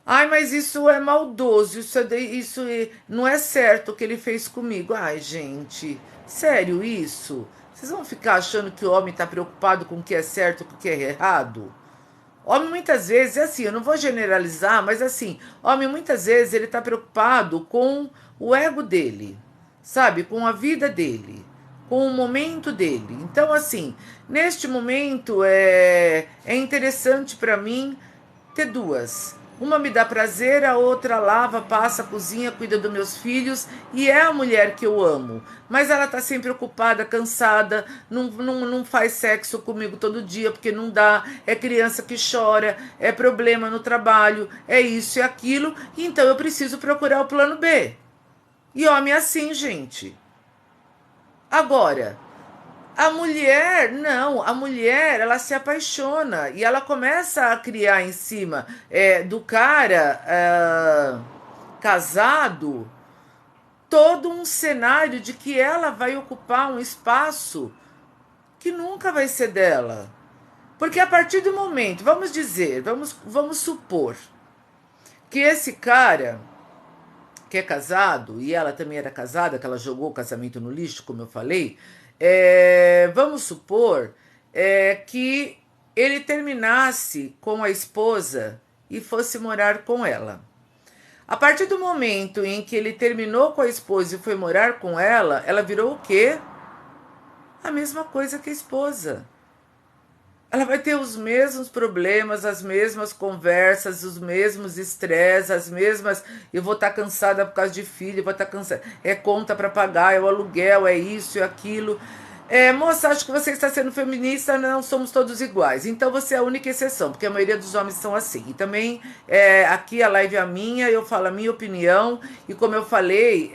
Ai, mas isso é maldoso, isso não é certo o que ele fez comigo. Ai, gente, sério isso? Vocês vão ficar achando que o homem está preocupado com o que é certo e com o que é errado? Homem muitas vezes, é assim, eu não vou generalizar, mas assim, homem muitas vezes ele está preocupado com o ego dele, sabe? Com a vida dele, com o momento dele. Então, assim, neste momento é interessante para mim ter duas. Uma me dá prazer, a outra lava, passa, cozinha, cuida dos meus filhos e é a mulher que eu amo. Mas ela tá sempre ocupada, cansada, não faz sexo comigo todo dia porque não dá, é criança que chora, é problema no trabalho, é isso e aquilo, então eu preciso procurar o plano B. E homem é assim, gente. Agora, a mulher, não, a mulher, ela se apaixona e ela começa a criar em cima do cara casado todo um cenário de que ela vai ocupar um espaço que nunca vai ser dela. Porque a partir do momento, vamos dizer, vamos supor que esse cara que é casado, e ela também era casada, que ela jogou o casamento no lixo, como eu falei, vamos supor que ele terminasse com a esposa e fosse morar com ela. A partir do momento em que ele terminou com a esposa e foi morar com ela virou o quê? A mesma coisa que a esposa. Ela vai ter os mesmos problemas, as mesmas conversas, os mesmos estresses, as mesmas. Eu vou estar cansada por causa de filho, eu vou estar cansada. É conta para pagar, é o aluguel, é isso e aquilo. Moça, acho que você está sendo feminista, não somos todos iguais. Então você é a única exceção, porque a maioria dos homens são assim. E também, aqui a live é minha, eu falo a minha opinião. E como eu falei,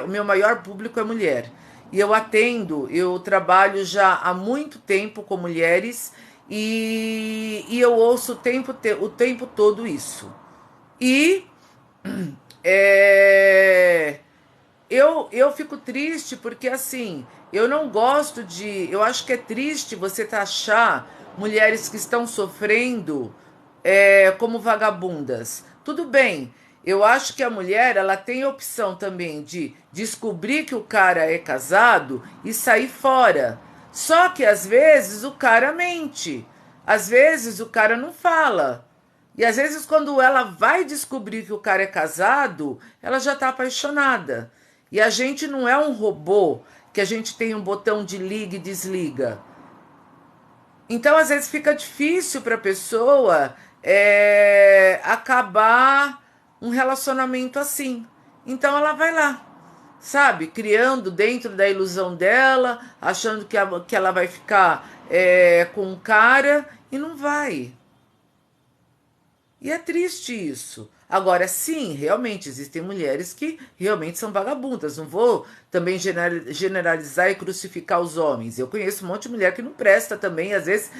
o meu maior público é mulher. E eu trabalho já há muito tempo com mulheres e eu ouço o tempo todo isso. E eu fico triste porque, assim, eu não gosto de... Eu acho que é triste você taxar mulheres que estão sofrendo como vagabundas. Tudo bem, eu acho que a mulher ela tem a opção também de descobrir que o cara é casado e sair fora. Só que às vezes o cara mente. Às vezes o cara não fala. E às vezes quando ela vai descobrir que o cara é casado, ela já tá apaixonada. E a gente não é um robô que a gente tem um botão de liga e desliga. Então, às vezes, fica difícil para a pessoa acabar um relacionamento assim. Então, ela vai lá, sabe? Criando dentro da ilusão dela, achando que ela vai ficar com um cara e não vai. E é triste isso. Agora, sim, realmente existem mulheres que realmente são vagabundas. Não vou também generalizar e crucificar os homens. Eu conheço um monte de mulher que não presta também. Às vezes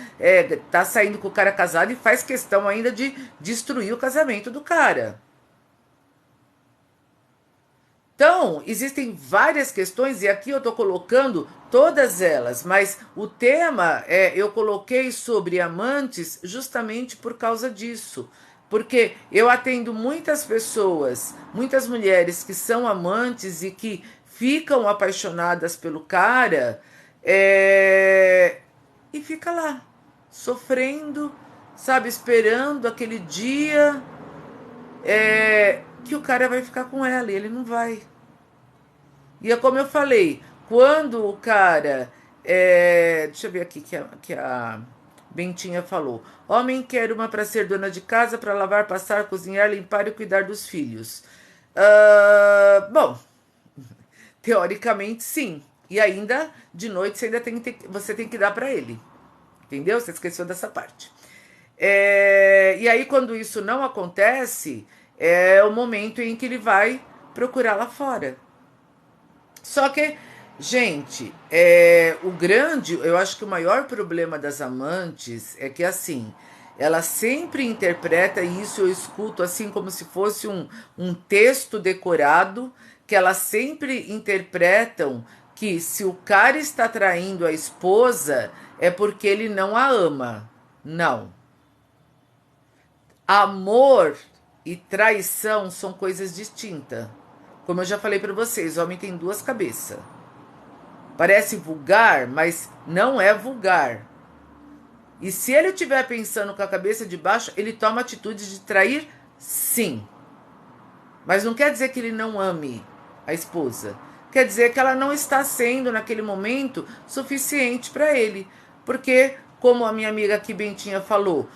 tá saindo com o cara casado e faz questão ainda de destruir o casamento do cara. Então, existem várias questões e aqui eu estou colocando todas elas, mas o tema eu coloquei sobre amantes justamente por causa disso. Porque eu atendo muitas pessoas, muitas mulheres que são amantes e que ficam apaixonadas pelo cara e fica lá, sofrendo, sabe, esperando aquele dia que o cara vai ficar com ela e ele não vai. E é como eu falei, quando o cara. Deixa eu ver aqui que a Bentinha falou. Homem quer uma para ser dona de casa, para lavar, passar, cozinhar, limpar e cuidar dos filhos. Bom, teoricamente sim. E ainda, de noite, você tem que dar para ele. Entendeu? Você esqueceu dessa parte. E aí, quando isso não acontece, é o momento em que ele vai procurar lá fora. Só que, gente, eu acho que o maior problema das amantes é que assim, ela sempre interpreta, e isso eu escuto assim como se fosse um texto decorado, que elas sempre interpretam que se o cara está traindo a esposa é porque ele não a ama. Não. Amor e traição são coisas distintas. Como eu já falei para vocês, o homem tem duas cabeças. Parece vulgar, mas não é vulgar. E se ele estiver pensando com a cabeça de baixo, ele toma atitude de trair, sim. Mas não quer dizer que ele não ame a esposa. Quer dizer que ela não está sendo, naquele momento, suficiente para ele. Porque, como a minha amiga aqui, Bentinha, falou,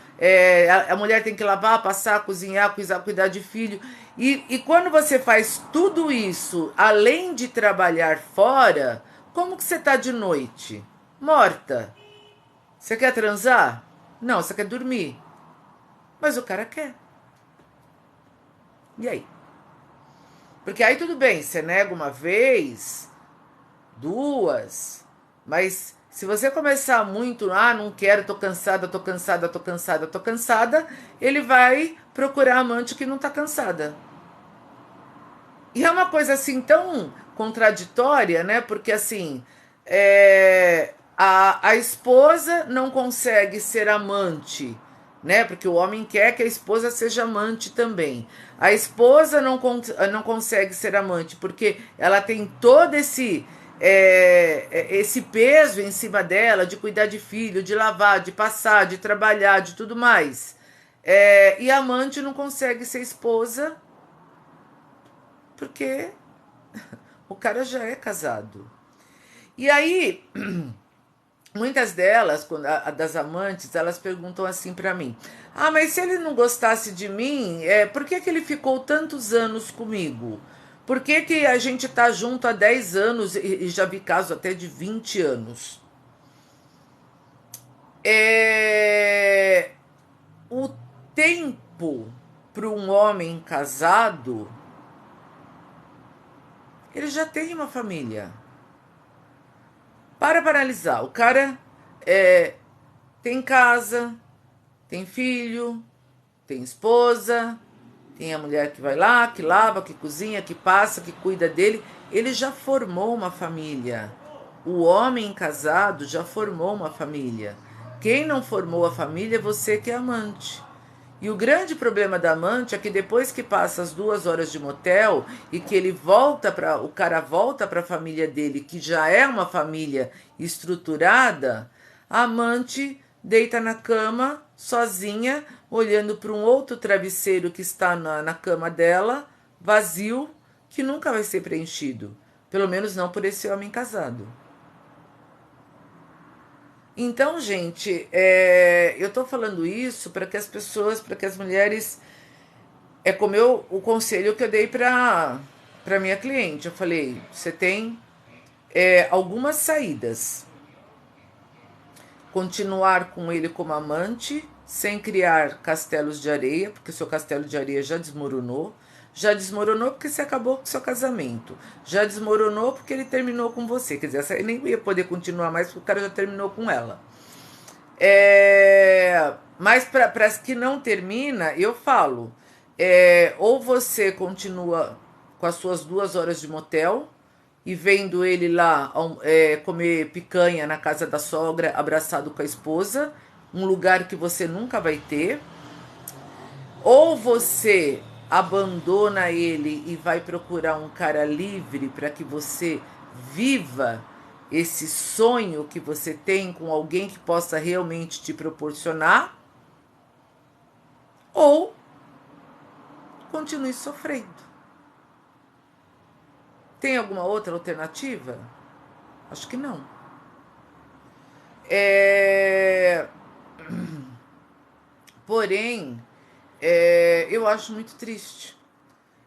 a mulher tem que lavar, passar, cozinhar, cuidar de filho. E quando você faz tudo isso, além de trabalhar fora, como que você tá de noite? Morta. Você quer transar? Não, você quer dormir. Mas o cara quer. E aí? Porque aí tudo bem, você nega uma vez, duas, mas se você começar muito, não quero, tô cansada, tô cansada, tô cansada, tô cansada, ele vai procurar amante que não tá cansada. E é uma coisa assim tão contraditória, né? Porque assim, a esposa não consegue ser amante, né? Porque o homem quer que a esposa seja amante também. A esposa não consegue ser amante porque ela tem todo esse peso em cima dela de cuidar de filho, de lavar, de passar, de trabalhar, de tudo mais. E a amante não consegue ser esposa porque o cara já é casado. E aí, muitas delas, das amantes, elas perguntam assim pra mim: Ah, mas se ele não gostasse de mim, por que que ele ficou tantos anos comigo? Por que que a gente tá junto há 10 anos e já vi caso até de 20 anos? O tempo para um homem casado, ele já tem uma família. Para analisar, o cara tem casa, tem filho, tem esposa, tem a mulher que vai lá, que lava, que cozinha, que passa, que cuida dele. Ele já formou uma família. O homem casado já formou uma família. Quem não formou a família é você que é amante. E o grande problema da amante é que depois que passa as 2 horas de motel e que o cara volta para a família dele, que já é uma família estruturada, a amante deita na cama, sozinha, olhando para um outro travesseiro que está na cama dela, vazio, que nunca vai ser preenchido. Pelo menos não por esse homem casado. Então, gente, eu tô falando isso para que as pessoas, para que as mulheres. É como o conselho que eu dei para minha cliente. Eu falei: você tem algumas saídas. Continuar com ele como amante, sem criar castelos de areia, porque seu castelo de areia já desmoronou. Já desmoronou porque você acabou com o seu casamento. Já desmoronou porque ele terminou com você. Quer dizer, essa nem ia poder continuar mais porque o cara já terminou com ela. Mas para as que não termina, eu falo: ou você continua com as suas 2 horas de motel e vendo ele lá comer picanha na casa da sogra, abraçado com a esposa, um lugar que você nunca vai ter, ou você abandona ele e vai procurar um cara livre para que você viva esse sonho que você tem com alguém que possa realmente te proporcionar, ou continue sofrendo. Tem alguma outra alternativa? Acho que não. Porém, eu acho muito triste.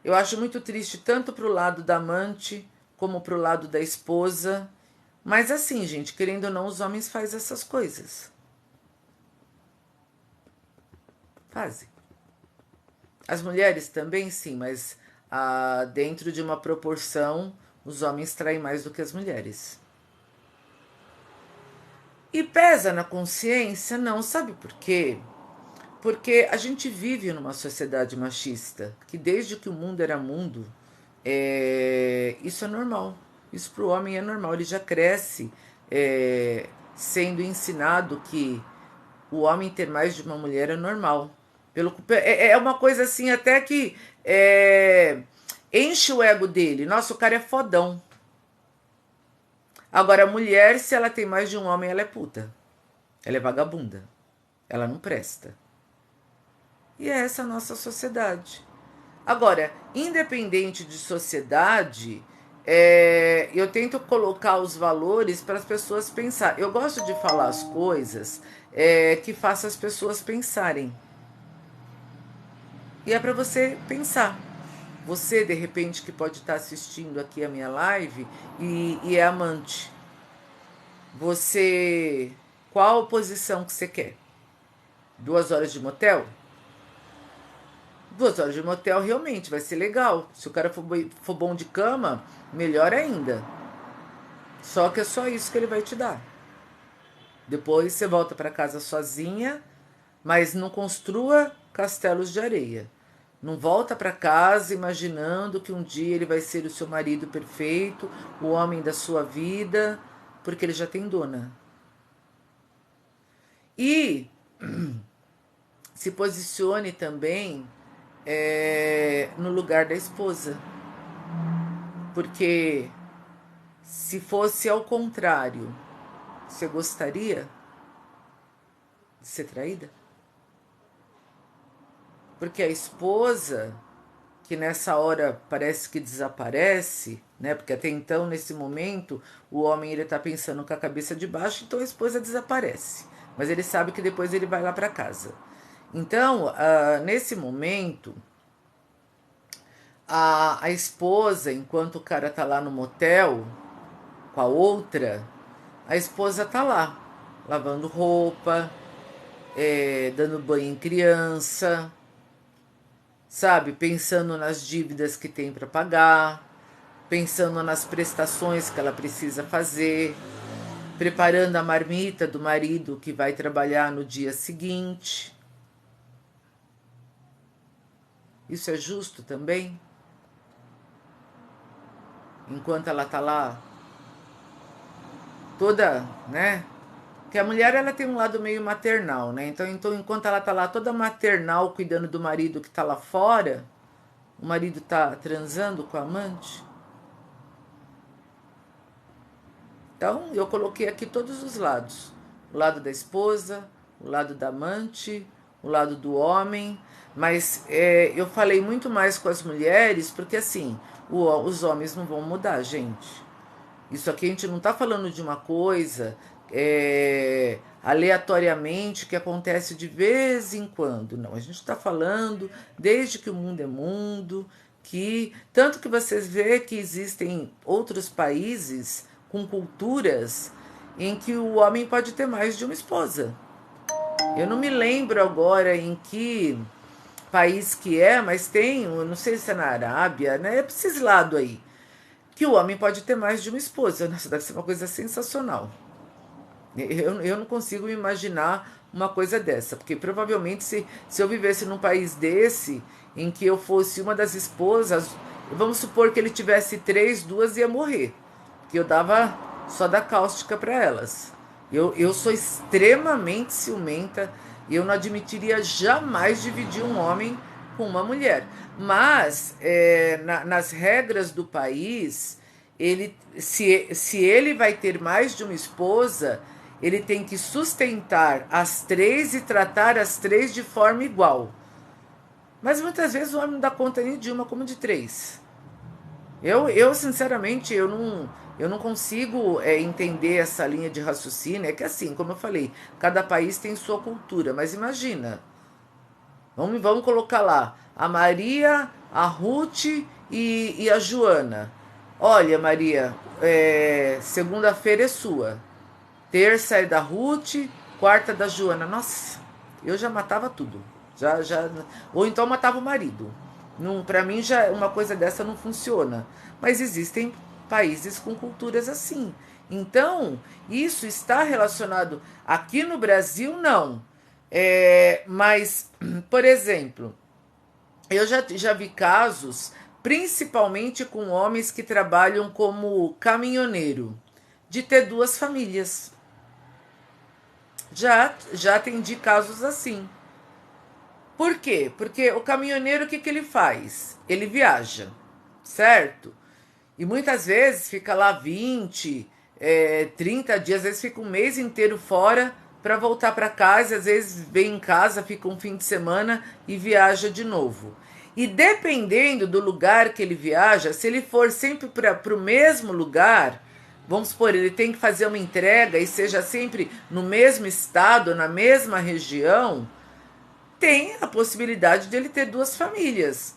Eu acho muito triste tanto pro lado da amante como pro lado da esposa. Mas assim, gente, querendo ou não, os homens fazem essas coisas. Fazem. As mulheres também, sim, mas dentro de uma proporção, os homens traem mais do que as mulheres. E pesa na consciência? Não, sabe por quê? Porque a gente vive numa sociedade machista, que desde que o mundo era mundo, isso é normal. Isso para o homem é normal. Ele já cresce sendo ensinado que o homem ter mais de uma mulher é normal. É uma coisa assim até que enche o ego dele. Nossa, o cara é fodão. Agora, a mulher, se ela tem mais de um homem, ela é puta. Ela é vagabunda. Ela não presta. E é essa a nossa sociedade. Agora, independente de sociedade, eu tento colocar os valores para as pessoas pensar. Eu gosto de falar as coisas que façam as pessoas pensarem. E é para você pensar. Você, de repente, que pode estar assistindo aqui a minha live e é amante. Você, qual posição que você quer? 2 horas de motel? 2 horas de motel realmente vai ser legal. Se o cara for bom de cama, melhor ainda. Só que é só isso que ele vai te dar. Depois você volta para casa sozinha, mas não construa castelos de areia. Não volta para casa imaginando que um dia ele vai ser o seu marido perfeito, o homem da sua vida, porque ele já tem dona. E se posicione também no lugar da esposa. Porque se fosse ao contrário, você gostaria de ser traída? Porque a esposa, que nessa hora parece que desaparece, né? Porque até então, nesse momento, o homem ele tá pensando com a cabeça de baixo, então a esposa desaparece. Mas ele sabe que depois ele vai lá para casa. Então, nesse momento, a esposa, enquanto o cara tá lá no motel com a outra, a esposa tá lá, lavando roupa, dando banho em criança, sabe? Pensando nas dívidas que tem para pagar, pensando nas prestações que ela precisa fazer, preparando a marmita do marido que vai trabalhar no dia seguinte. Isso é justo também? Enquanto ela tá lá toda, né? Porque a mulher ela tem um lado meio maternal, né? Então enquanto ela tá lá toda maternal cuidando do marido que tá lá fora, o marido tá transando com a amante. Então eu coloquei aqui todos os lados: o lado da esposa, o lado da amante, o lado do homem, mas eu falei muito mais com as mulheres, porque assim, os homens não vão mudar, gente. Isso aqui a gente não está falando de uma coisa aleatoriamente que acontece de vez em quando. Não, a gente está falando desde que o mundo é mundo, que tanto que vocês vê que existem outros países com culturas em que o homem pode ter mais de uma esposa. Eu não me lembro agora em que país que é, mas tem, eu não sei se é na Arábia, né? É para esses lados aí que o homem pode ter mais de uma esposa. Nossa, deve ser uma coisa sensacional. Eu não consigo imaginar uma coisa dessa, porque provavelmente se eu vivesse num país desse, em que eu fosse uma das esposas, vamos supor que ele tivesse três, duas ia morrer, que eu dava só da cáustica para elas. Eu sou extremamente ciumenta e eu não admitiria jamais dividir um homem com uma mulher. Mas, nas regras do país, se ele vai ter mais de uma esposa, ele tem que sustentar as três e tratar as três de forma igual. Mas muitas vezes o homem não dá conta nem de uma como de três. Eu sinceramente, eu não consigo entender essa linha de raciocínio. É que assim, como eu falei, cada país tem sua cultura. Mas imagina, vamos colocar lá a Maria, a Ruth e a Joana. Olha, Maria, segunda-feira é sua. Terça é da Ruth, quarta da Joana. Nossa, eu já matava tudo. Já, ou então matava o marido. Não, para mim já uma coisa dessa não funciona. Mas existem países com culturas assim. Então, isso está relacionado aqui no Brasil, não. Mas, por exemplo, eu já vi casos, principalmente com homens que trabalham como caminhoneiro, de ter duas famílias. Já atendi casos assim. Por quê? Porque o caminhoneiro, o que ele faz? Ele viaja, certo? E muitas vezes fica lá 20, 30 dias, às vezes fica um mês inteiro fora para voltar para casa, às vezes vem em casa, fica um fim de semana e viaja de novo. E dependendo do lugar que ele viaja, se ele for sempre para o mesmo lugar, vamos supor, ele tem que fazer uma entrega e seja sempre no mesmo estado, na mesma região, tem a possibilidade de ele ter duas famílias.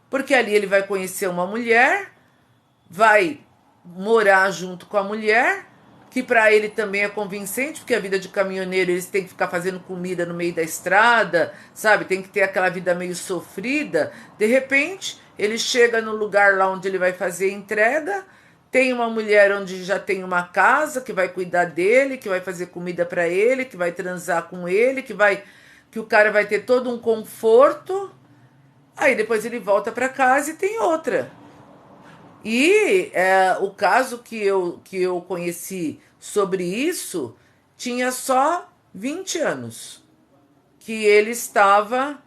Porque ali ele vai conhecer uma mulher, vai morar junto com a mulher, que para ele também é convincente, porque a vida de caminhoneiro eles têm que ficar fazendo comida no meio da estrada, sabe? Tem que ter aquela vida meio sofrida. De repente, ele chega no lugar lá onde ele vai fazer a entrega, tem uma mulher onde já tem uma casa que vai cuidar dele, que vai fazer comida para ele, que vai transar com ele, que o cara vai ter todo um conforto. Aí depois ele volta para casa e tem outra. E o caso que eu conheci sobre isso tinha só 20 anos. Que ele estava.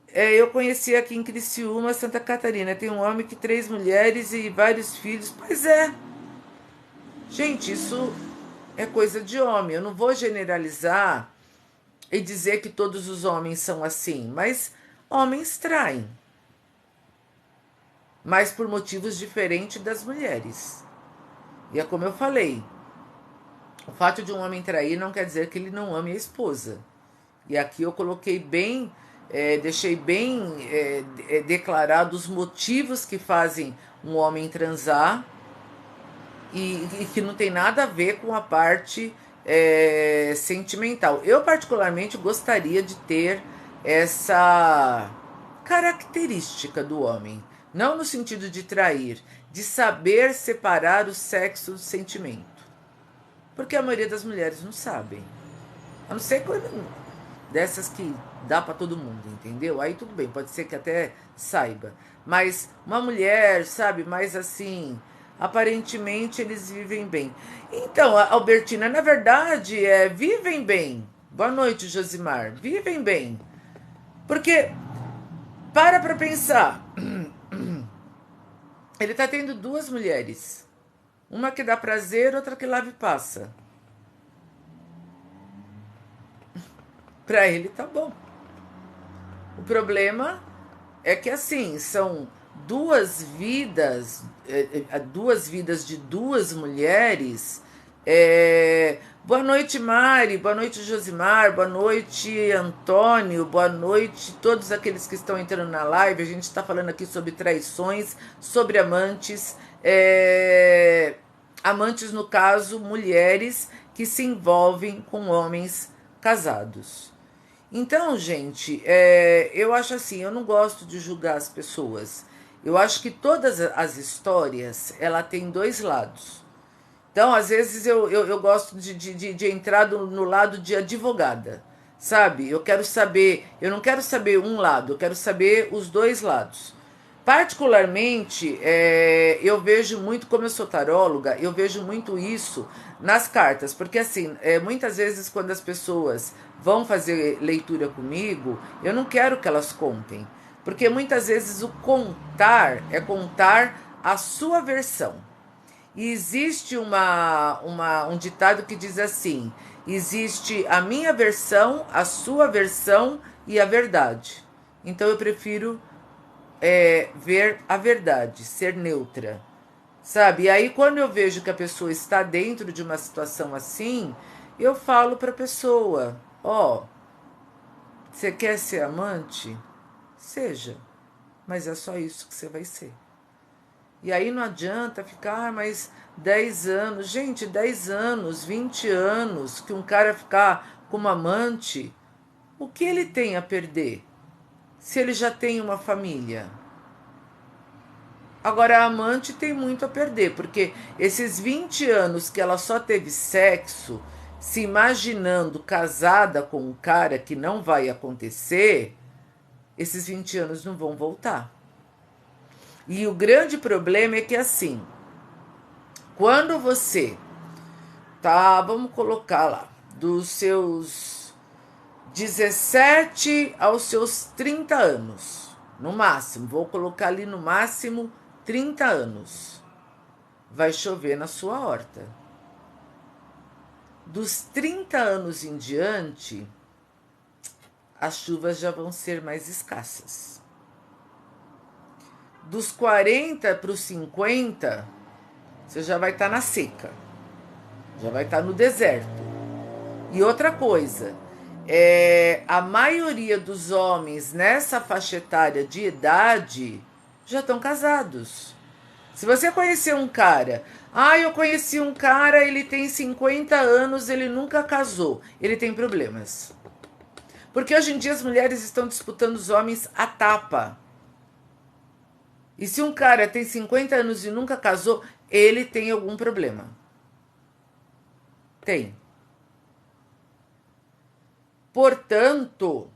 Eu conheci aqui em Criciúma, Santa Catarina. Tem um homem que 3 mulheres e vários filhos. Pois é. Gente, isso é coisa de homem. Eu não vou generalizar e dizer que todos os homens são assim, mas homens traem, mas por motivos diferentes das mulheres. E é como eu falei, o fato de um homem trair não quer dizer que ele não ame a esposa. E aqui eu coloquei bem, deixei bem declarado os motivos que fazem um homem transar e que não tem nada a ver com a parte sentimental. Eu particularmente gostaria de ter essa característica do homem, não no sentido de trair, de saber separar o sexo do sentimento, porque a maioria das mulheres não sabem, a não ser quando dessas que dá para todo mundo, entendeu? Aí tudo bem, pode ser que até saiba, mas uma mulher, sabe, mais assim, aparentemente eles vivem bem. Então, Albertina, na verdade, vivem bem. Boa noite, Josimar. Vivem bem. Porque, para pensar, ele tá tendo duas mulheres. Uma que dá prazer, outra que lava e passa. Para ele tá bom. O problema é que assim, são duas vidas de duas mulheres. Boa noite, Mari, boa noite, Josimar, boa noite, Antônio, boa noite, todos aqueles que estão entrando na live. A gente está falando aqui sobre traições, sobre amantes, amantes, no caso, mulheres que se envolvem com homens casados. Então, gente, eu acho assim, eu não gosto de julgar as pessoas. Eu acho que todas as histórias, ela tem dois lados. Então, às vezes, eu gosto de entrar no lado de advogada, sabe? Eu não quero saber um lado, eu quero saber os dois lados. Particularmente, eu vejo muito, como eu sou taróloga, eu vejo muito isso nas cartas, porque assim, muitas vezes quando as pessoas vão fazer leitura comigo, eu não quero que elas contem, porque muitas vezes o contar é contar a sua versão. E existe um ditado que diz assim: existe a minha versão, a sua versão e a verdade. Então eu prefiro ver a verdade, ser neutra, sabe? E aí quando eu vejo que a pessoa está dentro de uma situação assim, eu falo para a pessoa: ó, você quer ser amante? Seja, mas é só isso que você vai ser. E aí não adianta ficar, mas 10 anos, gente, 10 anos, 20 anos, que um cara ficar com uma amante, o que ele tem a perder? Se ele já tem uma família. Agora, a amante tem muito a perder, porque esses 20 anos que ela só teve sexo, se imaginando casada com um cara que não vai acontecer, esses 20 anos não vão voltar. E o grande problema é que assim, quando você tá, vamos colocar lá, dos seus 17 aos seus 30 anos, no máximo, vou colocar ali no máximo 30 anos, vai chover na sua horta. Dos 30 anos em diante, as chuvas já vão ser mais escassas. Dos 40 para os 50, você já vai estar na seca, já vai estar no deserto. E outra coisa, a maioria dos homens nessa faixa etária de idade já estão casados. Se você conhecer um cara, eu conheci um cara, ele tem 50 anos, ele nunca casou, ele tem problemas. Porque hoje em dia as mulheres estão disputando os homens à tapa. E se um cara tem 50 anos e nunca casou, ele tem algum problema. Tem. Portanto,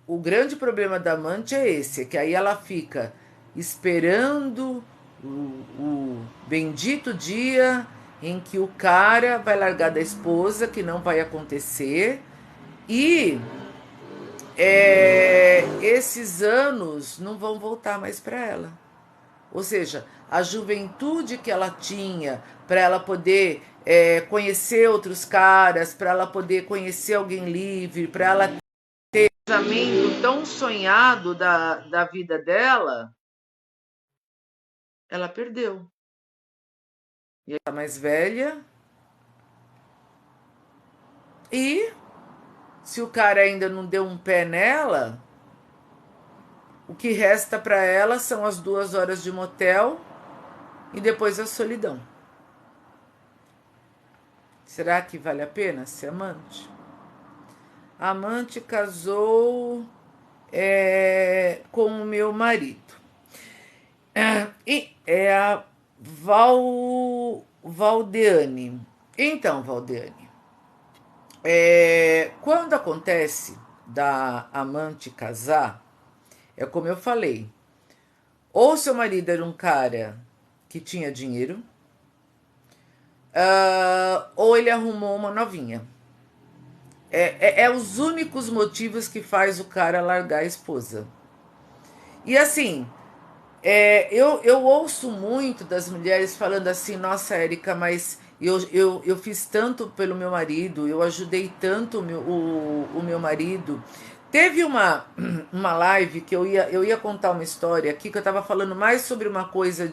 o grande problema da amante é esse, é que aí ela fica esperando o bendito dia em que o cara vai largar da esposa, que não vai acontecer, e esses anos não vão voltar mais para ela. Ou seja, a juventude que ela tinha para ela poder conhecer outros caras, para ela poder conhecer alguém livre, para ela ter o casamento tão sonhado da vida dela, ela perdeu. E ela tá mais velha. E se o cara ainda não deu um pé nela, o que resta para ela são as 2 horas de motel e depois a solidão. Será que vale a pena ser amante? A amante casou com o meu marido. E é a Valdeane. Então, Valdeane, quando acontece da amante casar, é como eu falei, ou seu marido era um cara que tinha dinheiro, ou ele arrumou uma novinha. É os únicos motivos que faz o cara largar a esposa. E assim, eu ouço muito das mulheres falando assim: nossa, Érica, mas Eu fiz tanto pelo meu marido, eu ajudei tanto o meu marido. Teve uma live que eu ia contar uma história aqui, que eu estava falando mais sobre uma coisa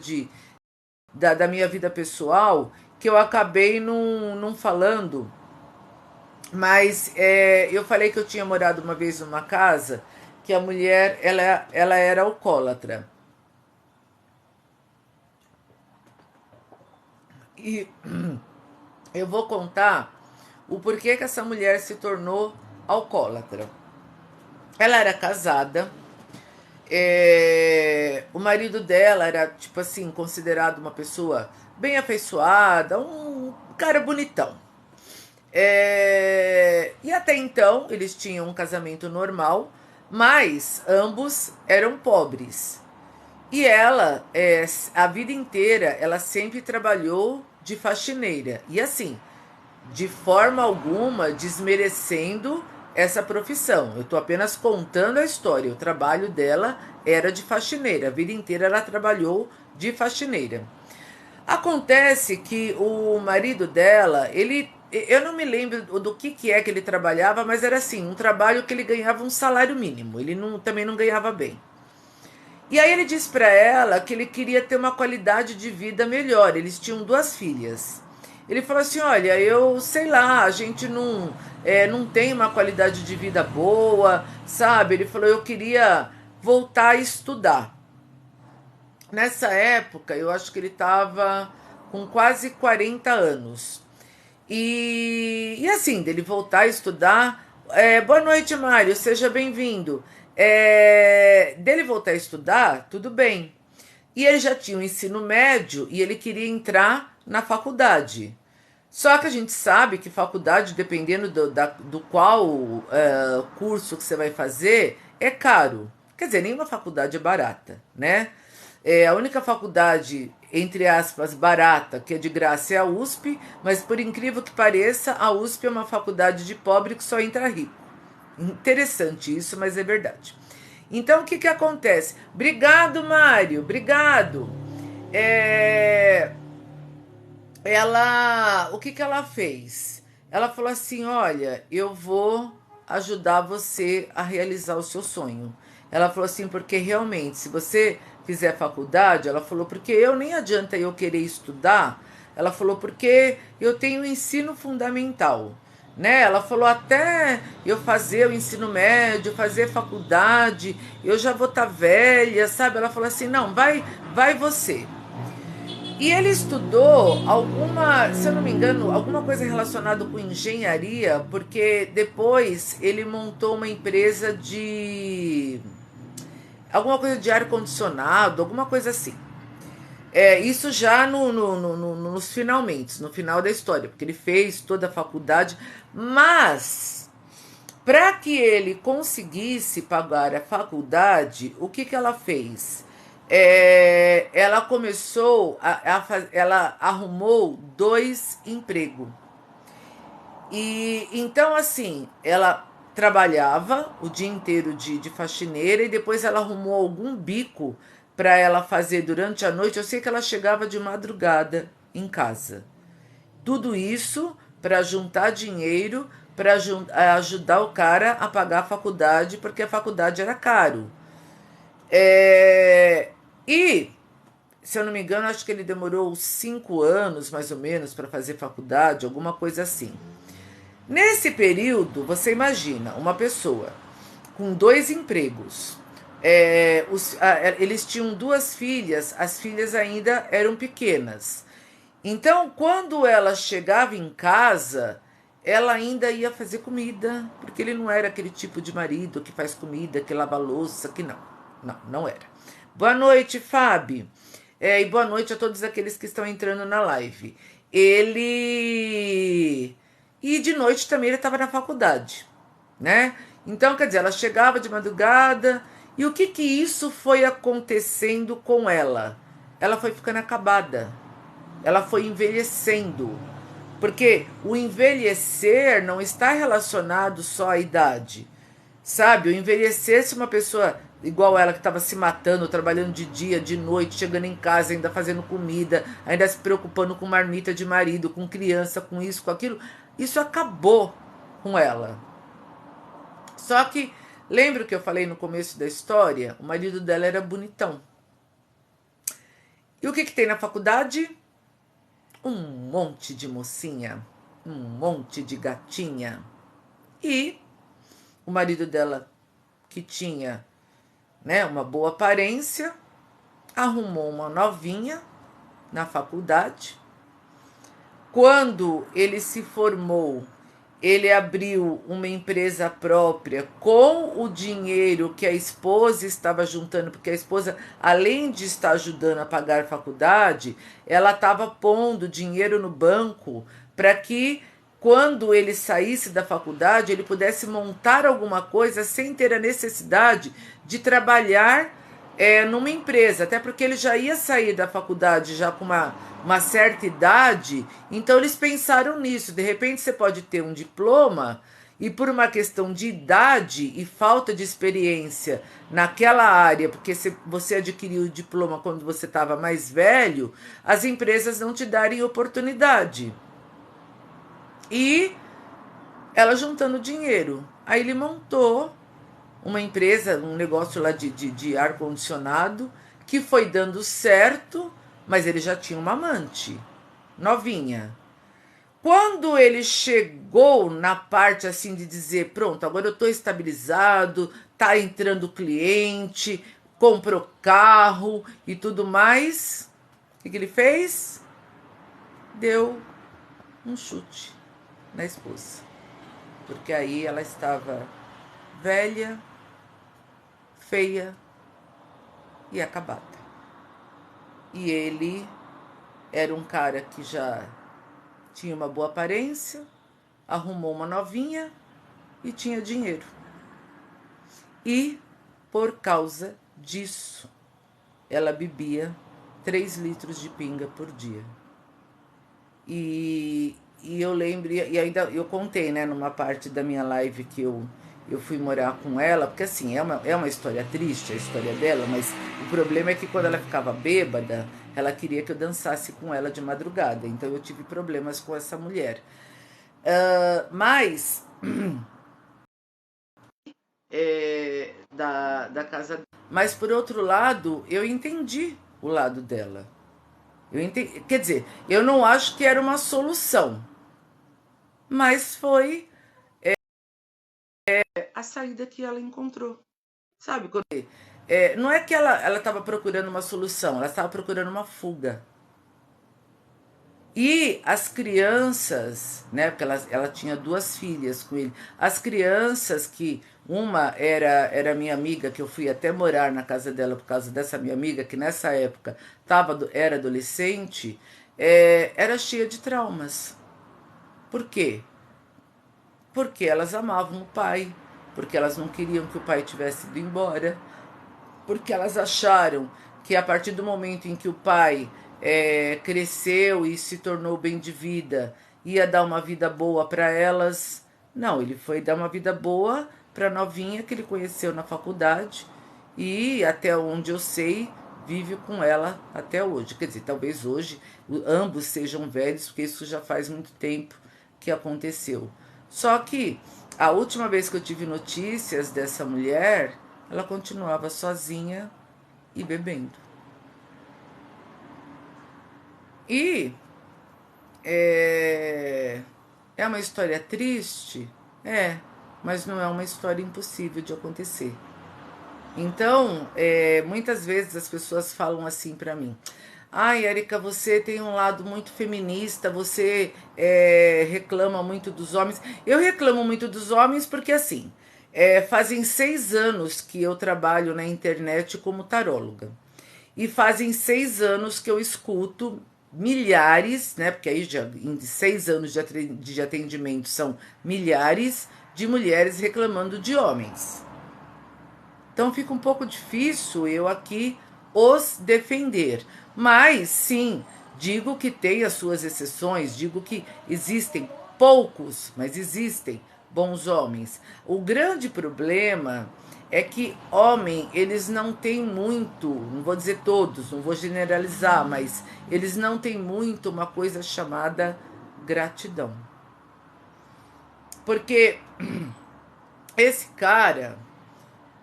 da minha vida pessoal, que eu acabei não falando, mas eu falei que eu tinha morado uma vez numa casa que a mulher ela era alcoólatra. E eu vou contar o porquê que essa mulher se tornou alcoólatra. Ela era casada, o marido dela era, tipo assim, considerado uma pessoa bem afeiçoada, um cara bonitão. E até então eles tinham um casamento normal, mas ambos eram pobres. E ela, a vida inteira, ela sempre trabalhou de faxineira. E assim, de forma alguma desmerecendo essa profissão. Eu estou apenas contando a história. O trabalho dela era de faxineira. A vida inteira ela trabalhou de faxineira. Acontece que o marido dela, eu não me lembro do que é que ele trabalhava, mas era assim, um trabalho que ele ganhava um salário mínimo. Ele também não ganhava bem. E aí ele disse para ela que ele queria ter uma qualidade de vida melhor. Eles tinham duas filhas. Ele falou assim: olha, eu sei lá, a gente não tem uma qualidade de vida boa, sabe? Ele falou: eu queria voltar a estudar. Nessa época, eu acho que ele estava com quase 40 anos. E assim, dele voltar a estudar. Boa noite, Mário, seja bem-vindo. Dele voltar a estudar, tudo bem. E ele já tinha o ensino médio e ele queria entrar na faculdade. Só que a gente sabe que faculdade, dependendo do qual curso que você vai fazer, é caro. Quer dizer, nenhuma faculdade é barata, né? A única faculdade, entre aspas, barata, que é de graça, é a USP, mas por incrível que pareça, a USP é uma faculdade de pobre que só entra rico. Interessante isso, mas é verdade. Então, o que acontece? Obrigado, Mário, obrigado. O que ela fez? Ela falou assim: olha, eu vou ajudar você a realizar o seu sonho. Ela falou assim: porque realmente, se você fizer faculdade, ela falou, porque eu nem adianta eu querer estudar. Ela falou, porque eu tenho ensino fundamental, né? Ela falou, até eu fazer o ensino médio, fazer faculdade, eu já vou estar velha, sabe? Ela falou assim: não, vai você. E ele estudou se eu não me engano, alguma coisa relacionada com engenharia, porque depois ele montou uma empresa de alguma coisa de ar-condicionado, alguma coisa assim. Isso já nos finalmente, no final da história, porque ele fez toda a faculdade, mas para que ele conseguisse pagar a faculdade, o que ela fez? Ela começou, ela arrumou 2 empregos. E então, assim, ela trabalhava o dia inteiro de faxineira e depois ela arrumou algum bico para ela fazer durante a noite. Eu sei que ela chegava de madrugada em casa. Tudo isso para juntar dinheiro para ajudar o cara a pagar a faculdade, porque a faculdade era caro. E, se eu não me engano, acho que ele demorou 5 anos, mais ou menos, para fazer faculdade, alguma coisa assim. Nesse período, você imagina uma pessoa com 2 empregos. Eles tinham 2 filhas, as filhas ainda eram pequenas. Então, quando ela chegava em casa, ela ainda ia fazer comida, porque ele não era aquele tipo de marido que faz comida, que lava louça, que não. Não era. Boa noite, Fábio. E boa noite a todos aqueles que estão entrando na live. E de noite também ele estava na faculdade, né? Então, quer dizer, ela chegava de madrugada. E o que isso foi acontecendo com ela? Ela foi ficando acabada. Ela foi envelhecendo. Porque o envelhecer não está relacionado só à idade. Sabe? O envelhecer, se uma pessoa igual ela que estava se matando, trabalhando de dia, de noite, chegando em casa, ainda fazendo comida, ainda se preocupando com marmita de marido, com criança, com isso, com aquilo. Isso acabou com ela. Só que, lembra que eu falei no começo da história? O marido dela era bonitão. E o que tem na faculdade? Um monte de mocinha, um monte de gatinha. E o marido dela, que tinha, né, uma boa aparência, arrumou uma novinha na faculdade. Quando ele se formou, ele abriu uma empresa própria com o dinheiro que a esposa estava juntando, porque a esposa, além de estar ajudando a pagar a faculdade, ela estava pondo dinheiro no banco para que, quando ele saísse da faculdade, ele pudesse montar alguma coisa sem ter a necessidade de trabalhar numa empresa, até porque ele já ia sair da faculdade já com uma certa idade, então eles pensaram nisso. De repente você pode ter um diploma e, por uma questão de idade e falta de experiência naquela área, porque você adquiriu o diploma quando você estava mais velho, as empresas não te darem oportunidade. E ela juntando dinheiro, aí ele montou uma empresa, um negócio lá de ar-condicionado, que foi dando certo, mas ele já tinha uma amante, novinha. Quando ele chegou na parte assim de dizer, pronto, agora eu estou estabilizado, tá entrando cliente, comprou carro e tudo mais, o que ele fez? Deu um chute na esposa. Porque aí ela estava velha, feia e acabada. E ele era um cara que já tinha uma boa aparência, arrumou uma novinha e tinha dinheiro. E, por causa disso, ela bebia 3 litros de pinga por dia. E eu lembro, e ainda eu contei, né, numa parte da minha live que eu fui morar com ela, porque assim, é uma história triste a história dela, mas o problema é que quando ela ficava bêbada, ela queria que eu dançasse com ela de madrugada, então eu tive problemas com essa mulher. Mas da casa. Mas por outro lado, eu entendi o lado dela. Eu entendi, quer dizer, eu não acho que era uma solução, mas foi a saída que ela encontrou. Sabe? Não é que ela estava procurando uma solução, ela estava procurando uma fuga. E as crianças, né? Porque ela tinha 2 filhas com ele. As crianças, que uma era minha amiga, que eu fui até morar na casa dela por causa dessa minha amiga, que nessa época era adolescente, era cheia de traumas. Por quê? Porque elas amavam o pai, porque elas não queriam que o pai tivesse ido embora, porque elas acharam que a partir do momento em que o pai cresceu e se tornou bem de vida, ia dar uma vida boa para elas. Não, ele foi dar uma vida boa para a novinha que ele conheceu na faculdade e, até onde eu sei, vive com ela até hoje. Quer dizer, talvez hoje ambos sejam velhos, porque isso já faz muito tempo que aconteceu. Só que a última vez que eu tive notícias dessa mulher, ela continuava sozinha e bebendo. E é uma história triste? Mas não é uma história impossível de acontecer. Então, muitas vezes as pessoas falam assim pra mim: ai, Erika, você tem um lado muito feminista, você reclama muito dos homens. Eu reclamo muito dos homens porque, assim, fazem 6 anos que eu trabalho na internet como taróloga. E fazem 6 anos que eu escuto milhares, né? Porque aí já em 6 anos de atendimento são milhares de mulheres reclamando de homens. Então fica um pouco difícil eu aqui os defender. Mas sim, digo que tem as suas exceções, digo que existem poucos, mas existem bons homens. O grande problema é que homem, eles não têm muito, não vou dizer todos, não vou generalizar, mas eles não têm muito uma coisa chamada gratidão. Porque esse cara,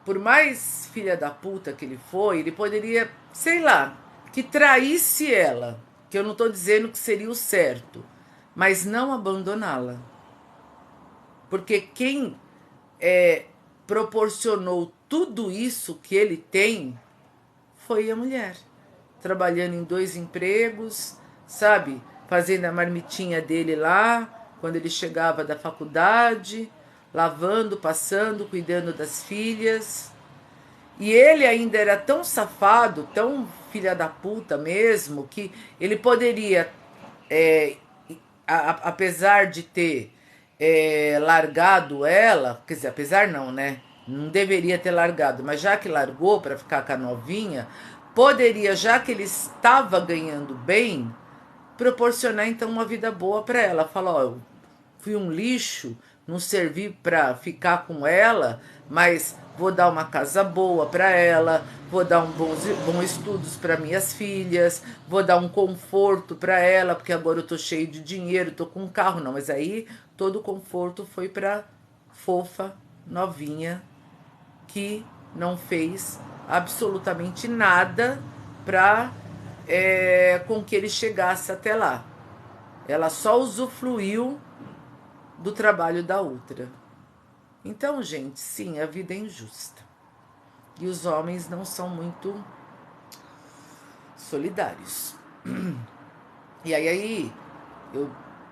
por mais filha da puta que ele foi, ele poderia, sei lá, que traísse ela, que eu não tô dizendo que seria o certo, mas não abandoná-la. Porque quem proporcionou tudo isso que ele tem foi a mulher. Trabalhando em 2 empregos, sabe? Fazendo a marmitinha dele lá, quando ele chegava da faculdade, lavando, passando, cuidando das filhas. E ele ainda era tão safado, tão filha da puta mesmo, que ele poderia, é, apesar de ter largado ela, quer dizer, apesar não, né? Não deveria ter largado, mas já que largou para ficar com a novinha, poderia, já que ele estava ganhando bem, proporcionar então uma vida boa para ela. Falar, ó, eu fui um lixo, não servi para ficar com ela, mas vou dar uma casa boa para ela, vou dar bons estudos para minhas filhas, vou dar um conforto para ela, porque agora eu tô cheio de dinheiro, tô com um carro, não, mas aí todo o conforto foi para fofa, novinha, que não fez absolutamente nada para com que ele chegasse até lá. Ela só usufruiu do trabalho da outra. Então, gente, sim, a vida é injusta. E os homens não são muito solidários. E aí eu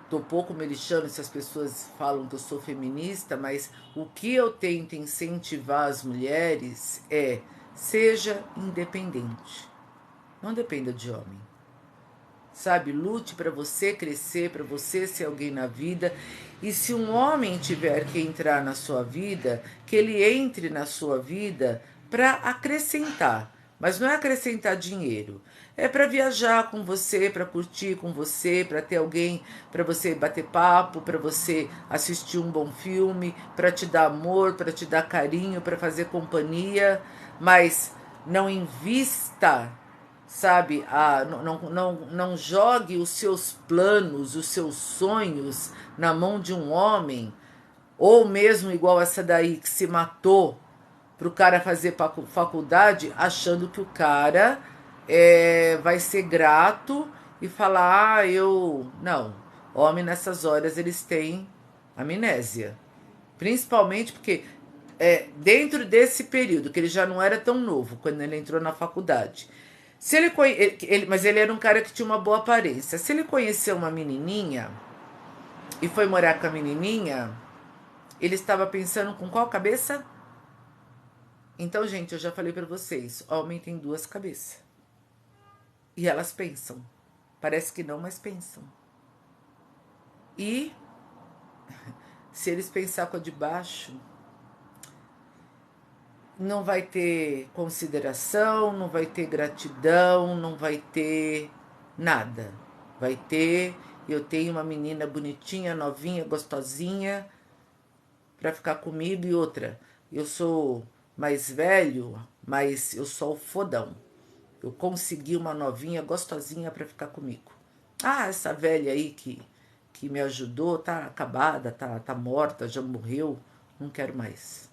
tô pouco me lixando se as pessoas falam que eu sou feminista, mas o que eu tento incentivar as mulheres é: seja independente. Não dependa de homem. Sabe, lute para você crescer, para você ser alguém na vida. E se um homem tiver que entrar na sua vida, que ele entre na sua vida para acrescentar. Mas não é acrescentar dinheiro. É para viajar com você, para curtir com você, para ter alguém para você bater papo, para você assistir um bom filme, para te dar amor, para te dar carinho, para fazer companhia. Mas não invista, sabe, não jogue os seus planos, os seus sonhos na mão de um homem, ou mesmo igual essa daí que se matou para o cara fazer faculdade, achando que o cara vai ser grato e falar, ah, eu... Não, homem nessas horas eles têm amnésia. Principalmente porque dentro desse período, que ele já não era tão novo, quando ele entrou na faculdade, se mas ele era um cara que tinha uma boa aparência. Se ele conheceu uma menininha e foi morar com a menininha, ele estava pensando com qual cabeça? Então, gente, eu já falei pra vocês, homem tem 2 cabeças. E elas pensam. Parece que não, mas pensam. E se eles pensar com a de baixo, não vai ter consideração, não vai ter gratidão, não vai ter nada. Vai ter, eu tenho uma menina bonitinha, novinha, gostosinha para ficar comigo, e outra, eu sou mais velho, mas eu sou o fodão. Eu consegui uma novinha gostosinha para ficar comigo. Ah, essa velha aí que me ajudou, tá acabada, tá morta, já morreu, não quero mais.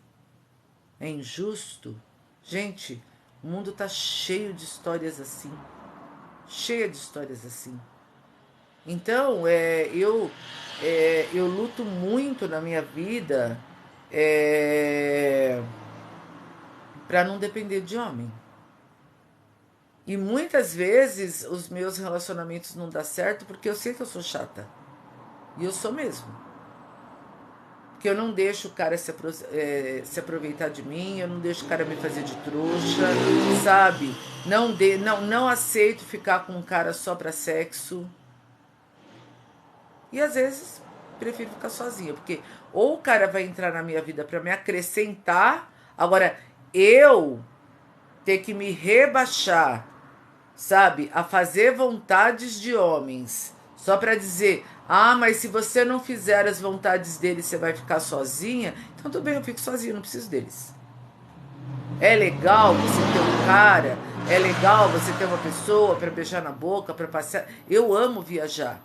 É injusto? Gente, o mundo tá cheio de histórias assim. Cheia de histórias assim. Então, eu luto muito na minha vida para não depender de homem. E muitas vezes os meus relacionamentos não dão certo porque eu sei que eu sou chata. E eu sou mesmo. Que eu não deixo o cara se aproveitar de mim, eu não deixo o cara me fazer de trouxa, sabe? Não aceito ficar com um cara só pra sexo. E às vezes prefiro ficar sozinha, porque ou o cara vai entrar na minha vida pra me acrescentar, agora eu ter que me rebaixar, sabe? A fazer vontades de homens, só pra dizer, ah, mas se você não fizer as vontades deles, você vai ficar sozinha. Então tudo bem, eu fico sozinha, não preciso deles. É legal você ter um cara, é legal você ter uma pessoa para beijar na boca, para passear. Eu amo viajar.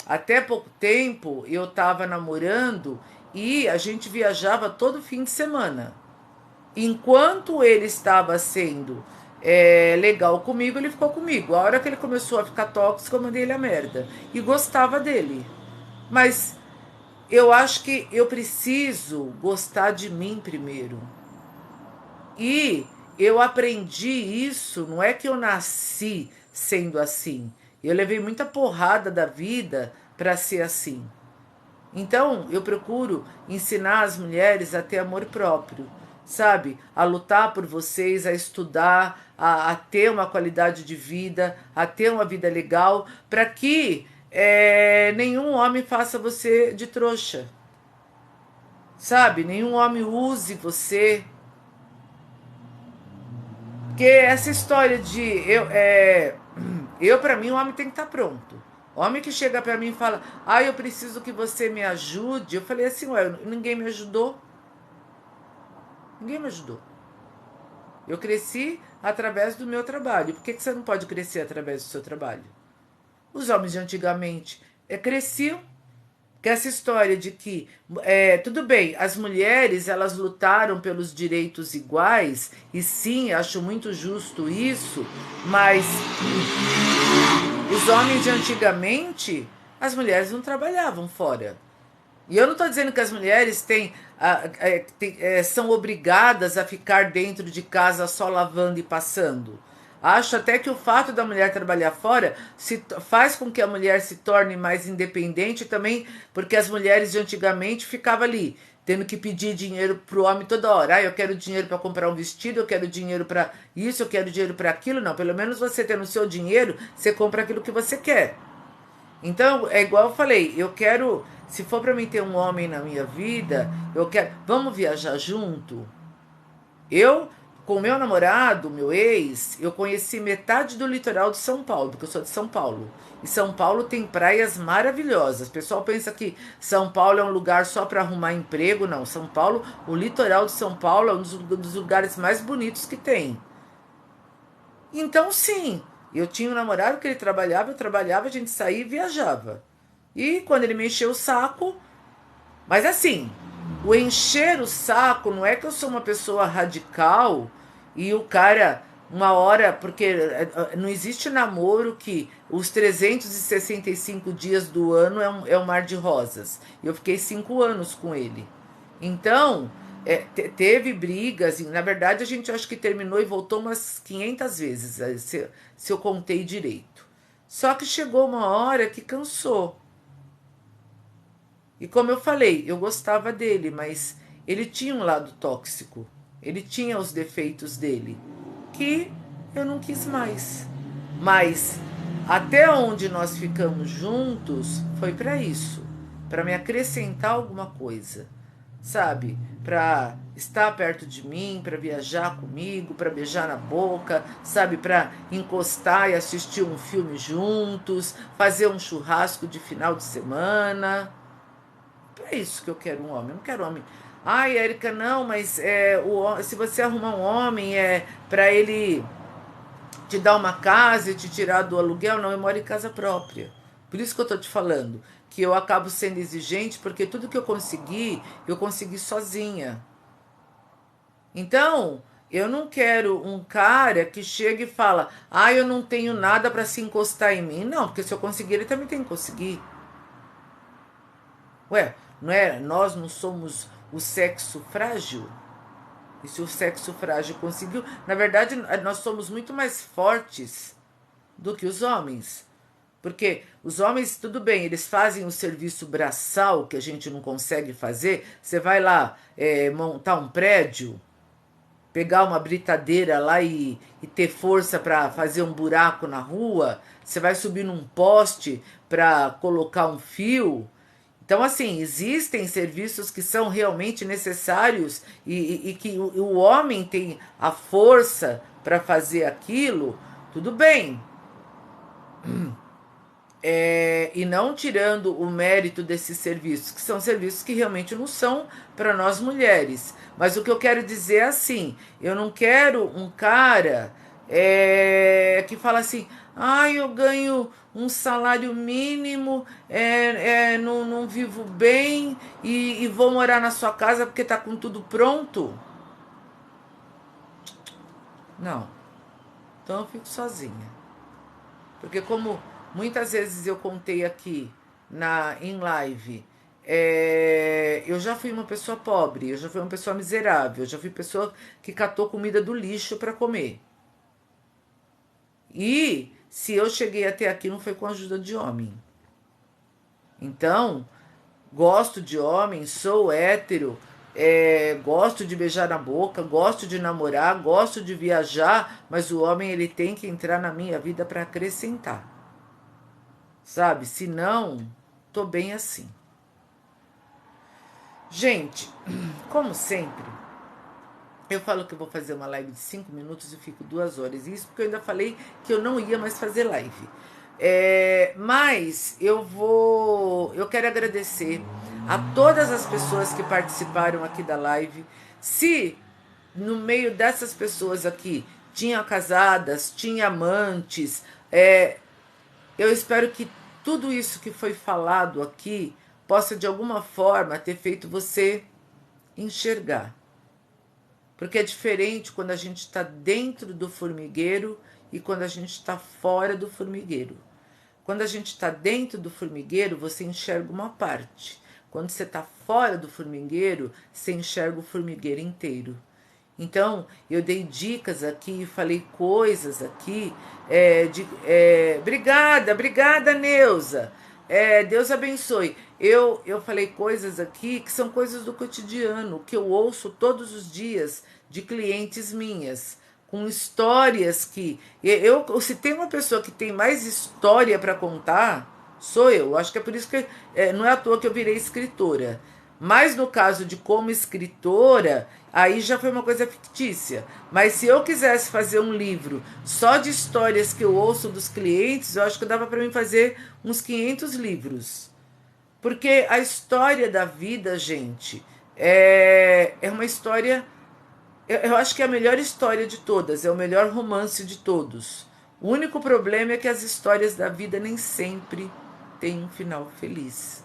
Até pouco tempo eu estava namorando e a gente viajava todo fim de semana. Enquanto ele estava sendo legal comigo, ele ficou comigo. A hora que ele começou a ficar tóxico, eu mandei ele a merda. E gostava dele. Mas eu acho que eu preciso gostar de mim primeiro. E eu aprendi isso, não é que eu nasci sendo assim. Eu levei muita porrada da vida para ser assim. Então, eu procuro ensinar as mulheres a ter amor próprio, sabe? A lutar por vocês, a estudar, a ter uma qualidade de vida, a ter uma vida legal, para que nenhum homem faça você de trouxa, sabe? Nenhum homem use você. Porque essa história de eu para mim, o homem tem que estar pronto. Homem que chega para mim e fala, eu preciso que você me ajude. Eu falei assim, ué, ninguém me ajudou. Ninguém me ajudou. Eu cresci através do meu trabalho. Por que você não pode crescer através do seu trabalho? Os homens de antigamente cresciam. Que essa história de que, tudo bem, as mulheres elas lutaram pelos direitos iguais, e sim, acho muito justo isso, mas os homens de antigamente, as mulheres não trabalhavam fora. E eu não estou dizendo que as mulheres são obrigadas a ficar dentro de casa só lavando e passando. Acho até que o fato da mulher trabalhar fora faz com que a mulher se torne mais independente também, porque as mulheres de antigamente ficavam ali, tendo que pedir dinheiro para o homem toda hora. Eu quero dinheiro para comprar um vestido, eu quero dinheiro para isso, eu quero dinheiro para aquilo. Não, pelo menos você tendo o seu dinheiro, você compra aquilo que você quer. Então, é igual eu falei, eu quero, se for para mim ter um homem na minha vida, eu quero, vamos viajar junto? Eu, com o meu namorado, meu ex, eu conheci metade do litoral de São Paulo, porque eu sou de São Paulo. E São Paulo tem praias maravilhosas. O pessoal pensa que São Paulo é um lugar só para arrumar emprego. Não, São Paulo, o litoral de São Paulo é um dos lugares mais bonitos que tem. Então, sim, eu tinha um namorado que ele trabalhava, eu trabalhava, a gente saía e viajava. E quando ele me encheu o saco, mas assim, o encher o saco não é que eu sou uma pessoa radical e o cara, uma hora, porque não existe namoro que os 365 dias do ano é um mar de rosas. Eu fiquei 5 anos com ele. Então, teve brigas, e na verdade a gente acho que terminou e voltou umas 500 vezes, se eu contei direito. Só que chegou uma hora que cansou. E como eu falei, eu gostava dele, mas ele tinha um lado tóxico. Ele tinha os defeitos dele, que eu não quis mais. Mas até onde nós ficamos juntos foi para isso, para me acrescentar alguma coisa, sabe? Para estar perto de mim, para viajar comigo, para beijar na boca, sabe? Para encostar e assistir um filme juntos, fazer um churrasco de final de semana. É isso que eu quero um homem. Eu não quero homem. Ai, Érica, não, mas se você arrumar um homem para ele te dar uma casa e te tirar do aluguel, não, eu moro em casa própria. Por isso que eu tô te falando, que eu acabo sendo exigente, porque tudo que eu consegui sozinha. Então, eu não quero um cara que chega e fala, eu não tenho nada para se encostar em mim. Não, porque se eu conseguir, ele também tem que conseguir. Ué, não é? Nós não somos o sexo frágil? E se o sexo frágil conseguiu, na verdade, nós somos muito mais fortes do que os homens. Porque os homens, tudo bem, eles fazem o serviço braçal que a gente não consegue fazer. Você vai lá montar um prédio, pegar uma britadeira lá e ter força para fazer um buraco na rua. Você vai subir num poste para colocar um fio. Então, assim, existem serviços que são realmente necessários e que o homem tem a força para fazer aquilo, tudo bem. E não tirando o mérito desses serviços, que são serviços que realmente não são para nós mulheres. Mas o que eu quero dizer é assim: eu não quero um cara que fala assim, eu ganho um salário mínimo, não vivo bem e vou morar na sua casa porque tá com tudo pronto. Não. Então eu fico sozinha. Porque como muitas vezes eu contei aqui em live, eu já fui uma pessoa pobre, eu já fui uma pessoa miserável, eu já fui pessoa que catou comida do lixo para comer. E se eu cheguei até aqui não foi com a ajuda de homem. Então, gosto de homem, sou hétero, gosto de beijar na boca, gosto de namorar, gosto de viajar, mas o homem ele tem que entrar na minha vida para acrescentar. Sabe? Se não, tô bem assim. Gente, como sempre, eu falo que eu vou fazer uma live de 5 minutos e fico 2 horas. Isso porque eu ainda falei que eu não ia mais fazer live. Mas eu quero agradecer a todas as pessoas que participaram aqui da live. Se no meio dessas pessoas aqui tinha casadas, tinha amantes, eu espero que tudo isso que foi falado aqui possa de alguma forma ter feito você enxergar. Porque é diferente quando a gente está dentro do formigueiro e quando a gente está fora do formigueiro. Quando a gente está dentro do formigueiro, você enxerga uma parte. Quando você está fora do formigueiro, você enxerga o formigueiro inteiro. Então, eu dei dicas aqui, falei coisas aqui. Obrigada, Neuza. Deus abençoe. Eu falei coisas aqui que são coisas do cotidiano, que eu ouço todos os dias de clientes minhas, com histórias que. Se tem uma pessoa que tem mais história para contar, sou eu. Acho que é por isso que não é à toa que eu virei escritora. Mas no caso de como escritora, aí já foi uma coisa fictícia. Mas se eu quisesse fazer um livro só de histórias que eu ouço dos clientes, eu acho que dava para mim fazer uns 500 livros. Porque a história da vida, gente, é uma história. Eu acho que é a melhor história de todas, é o melhor romance de todos. O único problema é que as histórias da vida nem sempre têm um final feliz.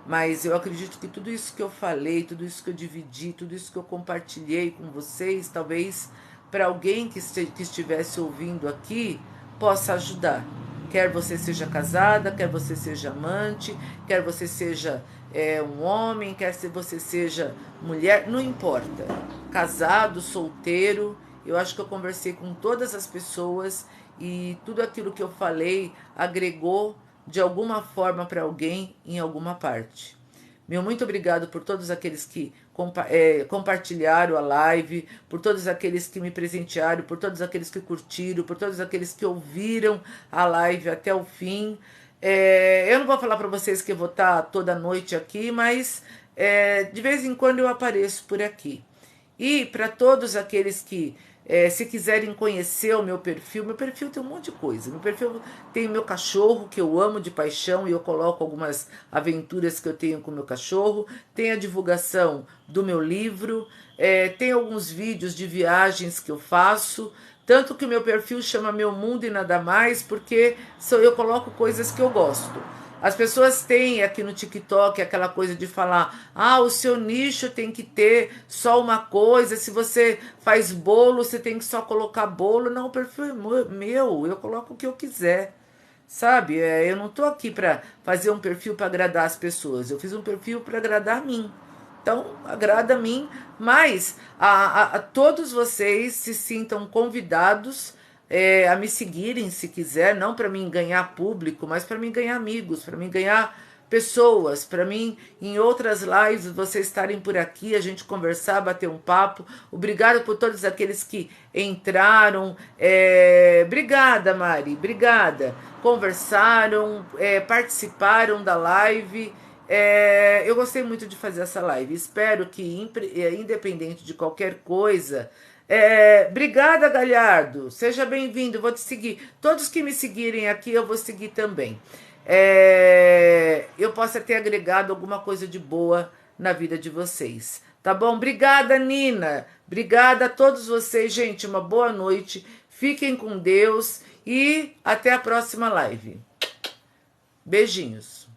Mas eu acredito que tudo isso que eu falei, tudo isso que eu dividi, tudo isso que eu compartilhei com vocês, talvez para alguém que estivesse ouvindo aqui, possa ajudar. Quer você seja casada, quer você seja amante, quer você seja um homem, quer você seja mulher, não importa. Casado, solteiro, eu acho que eu conversei com todas as pessoas e tudo aquilo que eu falei agregou de alguma forma para alguém em alguma parte. Meu muito obrigado por todos aqueles que compartilharam a live, por todos aqueles que me presentearam, por todos aqueles que curtiram, por todos aqueles que ouviram a live até o fim. Eu não vou falar para vocês que eu vou estar toda noite aqui, mas de vez em quando eu apareço por aqui. E para todos aqueles que, se quiserem conhecer o meu perfil tem um monte de coisa. Meu perfil tem o meu cachorro, que eu amo de paixão, e eu coloco algumas aventuras que eu tenho com o meu cachorro. Tem a divulgação do meu livro, tem alguns vídeos de viagens que eu faço. Tanto que o meu perfil chama Meu Mundo e Nada Mais, porque eu coloco coisas que eu gosto. As pessoas têm aqui no TikTok aquela coisa de falar: o seu nicho tem que ter só uma coisa, se você faz bolo, você tem que só colocar bolo. Não, o perfil é meu, eu coloco o que eu quiser, sabe? Eu não tô aqui para fazer um perfil para agradar as pessoas, eu fiz um perfil para agradar a mim. Então, agrada a mim, mas a todos vocês se sintam convidados a me seguirem se quiser, não para mim ganhar público, mas para mim ganhar amigos, para mim ganhar pessoas, para mim em outras lives vocês estarem por aqui, a gente conversar, bater um papo. Obrigado por todos aqueles que entraram. Obrigada, Mari, obrigada. Conversaram, participaram da live. Eu gostei muito de fazer essa live. Espero que, independente de qualquer coisa. Obrigada, Galhardo. Seja bem-vindo. Vou te seguir. Todos que me seguirem aqui, eu vou seguir também. Eu possa ter agregado alguma coisa de boa na vida de vocês. Tá bom? Obrigada, Nina. Obrigada a todos vocês, gente. Uma boa noite. Fiquem com Deus e até a próxima live. Beijinhos.